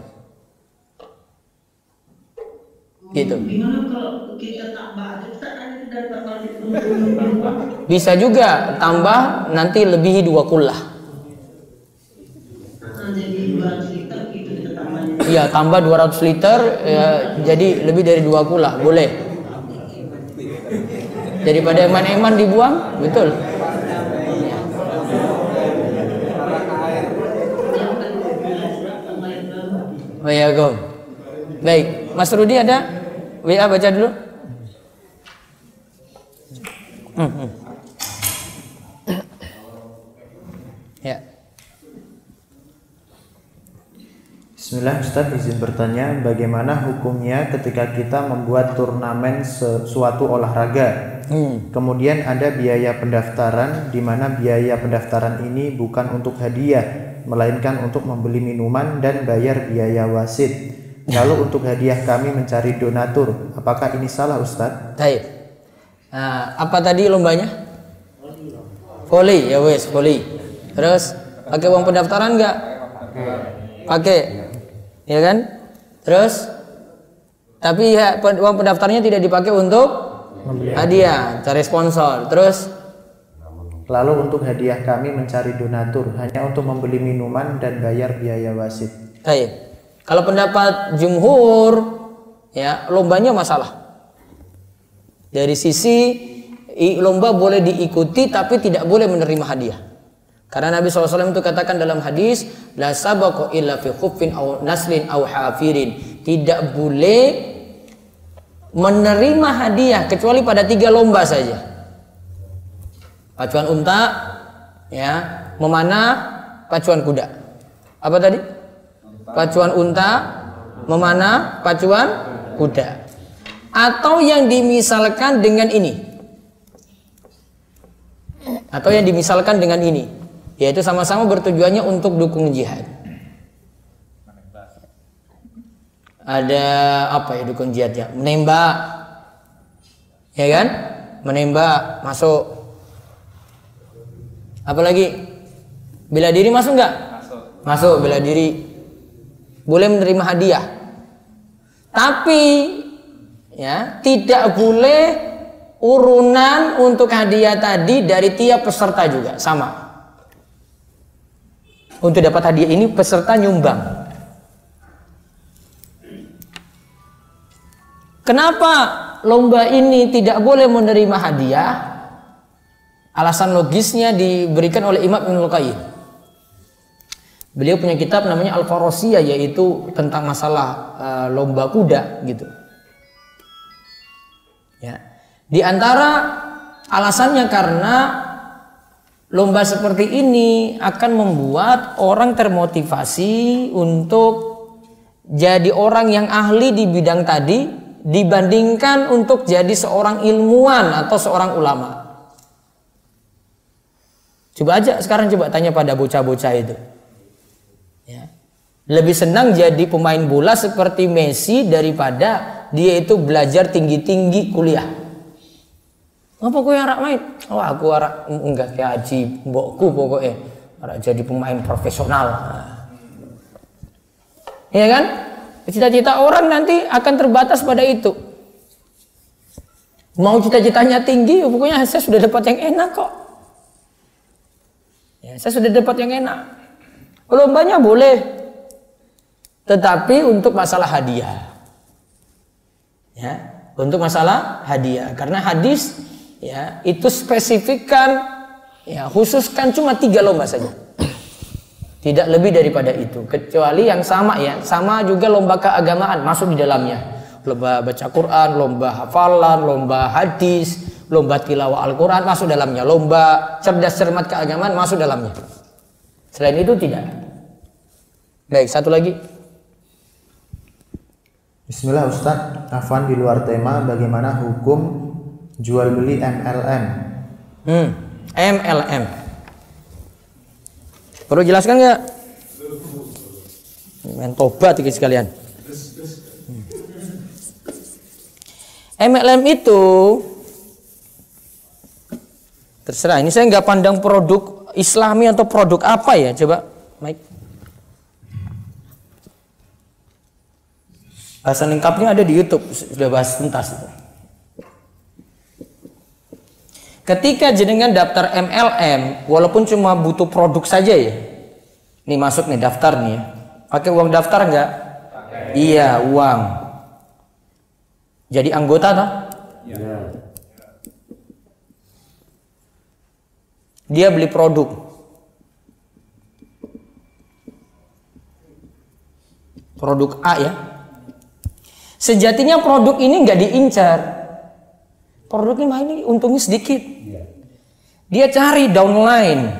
A: Gitu.
J: Gimana kalau kita tambah aja, Ustaz, air dari bakal itu?
A: Bisa juga tambah, nanti lebihi 2 kula.
J: Jadi 200 liter gitu kita tambahnya.
A: Iya, tambah 200 liter ya, jadi lebih dari 2 kula, boleh. Daripada eman-eman dibuang, betul. Baik, Mas Rudi ada WA, baca dulu. Ya.
B: Bismillah, Ustaz, izin bertanya, bagaimana hukumnya ketika kita membuat turnamen suatu olahraga, kemudian ada biaya pendaftaran, di mana biaya pendaftaran ini bukan untuk hadiah, melainkan untuk membeli minuman dan bayar biaya wasit. Lalu untuk hadiah kami mencari donatur, apakah ini salah, Ustaz?
A: Baik. Nah, apa tadi lombanya? Voli, ya wes, voli. Terus pakai uang pendaftaran nggak? Pakai. Ya kan? Terus tapi ya, uang pendaftarnya tidak dipakai untuk hadiah, cari sponsor. Terus
B: lalu untuk hadiah kami mencari donatur, hanya untuk membeli minuman dan bayar biaya wasit.
A: Baik. Kalau pendapat jumhur, ya lombanya masalah. Dari sisi lomba boleh diikuti tapi tidak boleh menerima hadiah. Karena Nabi SAW itu katakan dalam hadis, la sabaqa illa fi khuffin aw naslin aw hafirin. Tidak boleh menerima hadiah kecuali pada 3 lomba saja. Pacuan unta, ya, memanah, pacuan kuda. Apa tadi? Pacuan unta, memanah, pacuan kuda. Atau yang dimisalkan dengan ini. Atau yang dimisalkan dengan ini, yaitu sama-sama bertujuannya untuk dukung jihad. Ada apa ya dukung jihad ya? Menembak, ya kan? Menembak, masuk. Apalagi bela diri masuk nggak? Masuk bela diri. Boleh menerima hadiah. Tapi ya tidak boleh urunan untuk hadiah tadi dari tiap peserta juga sama. Untuk dapat hadiah ini peserta nyumbang. Kenapa lomba ini tidak boleh menerima hadiah? Alasan logisnya diberikan oleh Imam Ibnul Qayyim. Beliau punya kitab namanya Al-Farosiyah, yaitu tentang masalah lomba kuda gitu. Ya. Di antara alasannya karena lomba seperti ini akan membuat orang termotivasi untuk jadi orang yang ahli di bidang tadi dibandingkan untuk jadi seorang ilmuwan atau seorang ulama. Coba aja sekarang tanya pada bocah-bocah itu. Ya. Lebih senang jadi pemain bola seperti Messi daripada dia itu belajar tinggi-tinggi kuliah. Apa kowe arek main? Oh aku arek enggak kayak Haji mbokku pokoknya arek jadi pemain profesional. Iya kan? Cita-cita orang nanti akan terbatas pada itu. Mau cita-citanya tinggi, pokoknya saya sudah dapat yang enak kok. Ya, saya sudah dapat yang enak. Lombanya boleh, tetapi untuk masalah hadiah. Ya, untuk masalah hadiah. Karena hadis ya itu spesifikkan, ya khususkan cuma 3 lomba saja. Tidak lebih daripada itu. Kecuali yang sama ya, sama juga lomba keagamaan masuk di dalamnya. Lomba baca Quran, lomba hafalan, lomba hadis, lomba tilawah Al-Quran masuk dalamnya. Lomba cerdas cermat keagamaan masuk dalamnya. Selain itu tidak. Baik, satu lagi.
B: Bismillah Ustadz, afwan di luar tema, bagaimana hukum jual beli MLM?
A: MLM. Perlu jelaskan nggak? Mentobat iki sekalian. MLM itu terserah. Ini saya nggak pandang produk Islami atau produk apa ya. Coba, Mike. Bahasa lengkapnya ada di YouTube, sudah bahas tuntas itu. Ketika jenengan daftar MLM, walaupun cuma butuh produk saja ya. Nih masuk nih daftar nih ya. Pakai uang daftar nggak? Iya, uang. Jadi anggota toh? Ya. Dia beli produk. Produk A ya. Sejatinya produk ini nggak diincar. Produk ini untungnya sedikit. Dia cari downline.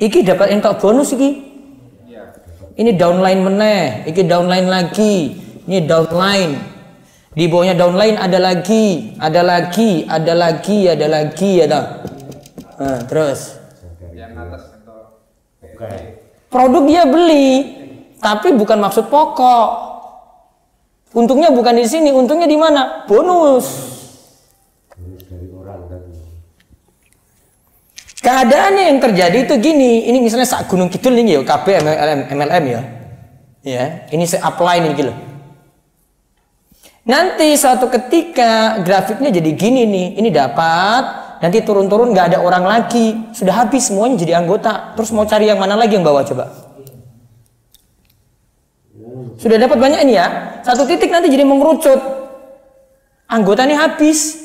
A: Iki dapat entok bonus iki. Ini downline meneh, iki downline lagi. Ini downline. Di bawahnya downline ada lagi, ada lagi, ada lagi, ada lagi, ada. Nah, terus. Produk dia beli, tapi bukan maksud pokok. Untungnya bukan di sini, untungnya di mana? Bonus. Keadaannya yang terjadi itu gini, ini misalnya sak Gunung Kidul nih ya, KB MLM ya. Ya, ini saya apply nih gitu. Nanti suatu ketika grafiknya jadi gini nih, ini dapat, nanti turun-turun nggak ada orang lagi, sudah habis semuanya jadi anggota. Terus mau cari yang mana lagi yang bawa coba? Sudah dapat banyak ini ya, satu titik nanti jadi mengerucut, anggotanya habis.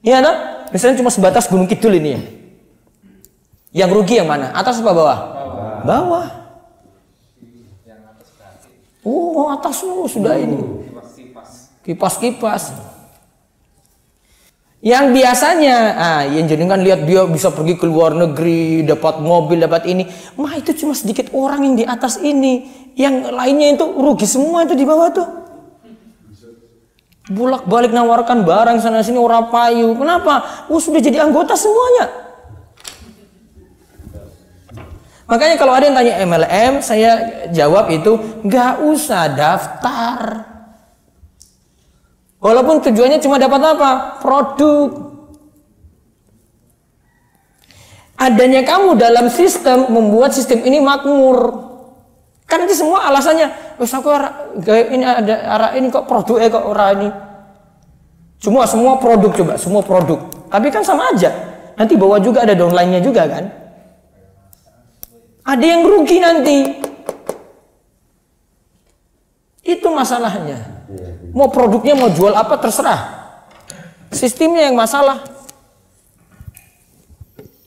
A: Iya nah? Misalnya cuma sebatas Gunung Kidul ini ya. Yang rugi yang mana? Atas apa bawah? Bawah. Oh, atas sudah ini. Kipas-kipas. Yang biasanya, yang jenengan lihat dia bisa pergi ke luar negeri, dapat mobil, dapat ini. Mah itu cuma sedikit orang yang di atas ini. Yang lainnya itu rugi semua itu di bawah tuh. Bolak-balik nawarkan barang sana sini ora payu. Kenapa? Sudah jadi anggota semuanya. Makanya kalau ada yang tanya MLM, saya jawab itu nggak usah daftar. Walaupun tujuannya cuma dapat apa? Produk. Adanya kamu dalam sistem membuat sistem ini makmur. Kan itu semua alasannya. Wes aku ini ada arah ini kok produknya kok ora ini. Semua produk coba, semua produk. Tapi kan sama aja. Nanti bawa juga ada downline-nya juga kan. Ada yang rugi nanti. Itu masalahnya. Mau produknya mau jual apa terserah. Sistemnya yang masalah.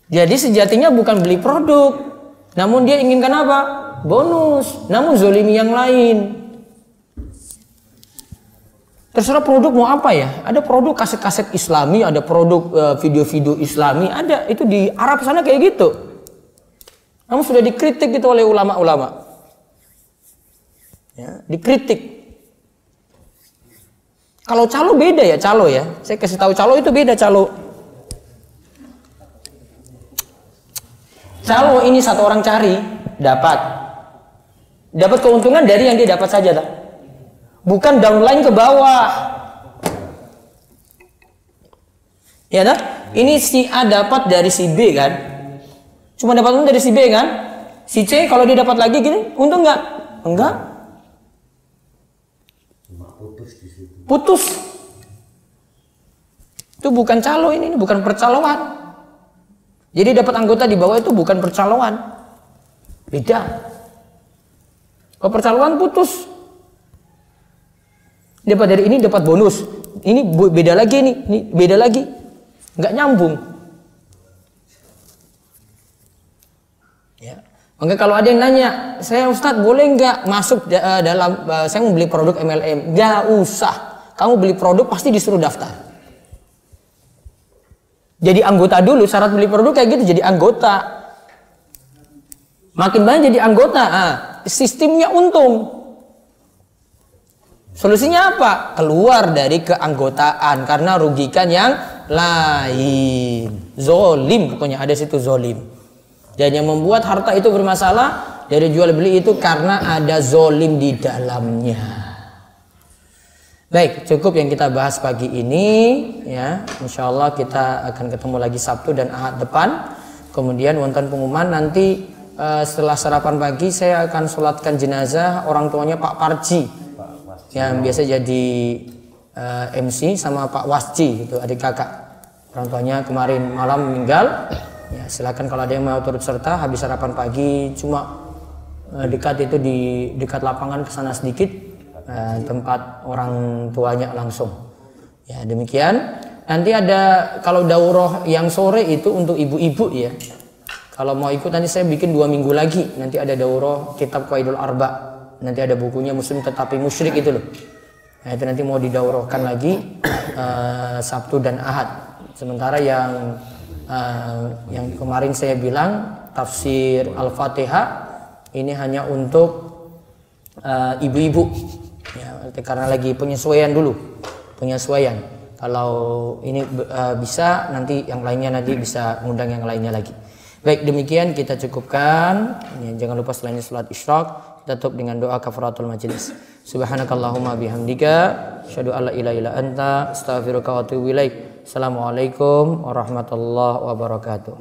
A: Jadi sejatinya bukan beli produk, namun dia inginkan apa? Bonus. Namun zolimi yang lain. Terserah produk mau apa ya. Ada produk kaset-kaset Islami, ada produk video-video Islami, ada itu di Arab sana kayak gitu. Namun sudah dikritik gitu oleh ulama-ulama. Ya, dikritik. Kalau calo beda ya calo ya. Saya kasih tahu calo itu beda calo. Calo ini satu orang cari dapat keuntungan dari yang dia dapat saja tak? Bukan downline ke bawah. Ya tak? Ini si A dapat dari si B kan? Cuma dapat untung dari si B kan? Si C kalau dia dapat lagi gini, untung nggak? Enggak. Putus. Itu bukan calo ini bukan percaloan. Jadi dapat anggota di bawah itu bukan percaloan. Beda. Kalau percaloan putus. Dapat dari ini dapat bonus. Ini beda lagi ini beda lagi. Nggak nyambung. Ya. Maka kalau ada yang nanya, saya Ustadz boleh nggak masuk dalam saya mau beli produk MLM? Nggak usah. Kamu beli produk pasti disuruh daftar. Jadi anggota dulu, syarat beli produk kayak gitu, jadi anggota. Makin banyak jadi anggota, sistemnya untung. Solusinya apa? Keluar dari keanggotaan karena rugikan yang lain. Zolim, pokoknya ada situ zolim. Dan yang membuat harta itu bermasalah dari jual beli itu karena ada zolim di dalamnya. Baik, cukup yang kita bahas pagi ini ya. Insya Allah kita akan ketemu lagi Sabtu dan Ahad depan. Kemudian wonten pengumuman nanti setelah sarapan pagi saya akan sholatkan jenazah orang tuanya Pak Parji yang biasa jadi MC sama Pak Wasji itu adik kakak. Orang tuanya kemarin malam meninggal. Ya, silakan kalau ada yang mau turut serta habis sarapan pagi, cuma dekat itu di dekat lapangan kesana sedikit. Tempat orang tuanya langsung. Ya demikian. Nanti ada kalau daurah yang sore itu untuk ibu-ibu ya. Kalau mau ikut nanti saya bikin 2 minggu lagi. Nanti ada daurah kitab Qaidul Arba. Nanti ada bukunya Muslim Tetapi Musyrik itu loh. Nah itu nanti mau didaurahkan lagi Sabtu dan Ahad. Sementara yang kemarin saya bilang tafsir Al-Fatihah ini hanya untuk ibu-ibu. Ya, karena lagi penyesuaian dulu, penyesuaian. Kalau ini bisa, nanti yang lainnya nanti bisa ngundang yang lainnya lagi. Baik, demikian kita cukupkan. Ya, jangan lupa setelahnya salat isyraq, kita tutup dengan doa kafaratul majelis. Subhanakallahumma bihamdika, asyhadu alla ilaha illa anta, astaghfiruka wa atubu ilaik. Assalamualaikum warahmatullahi wabarakatuh.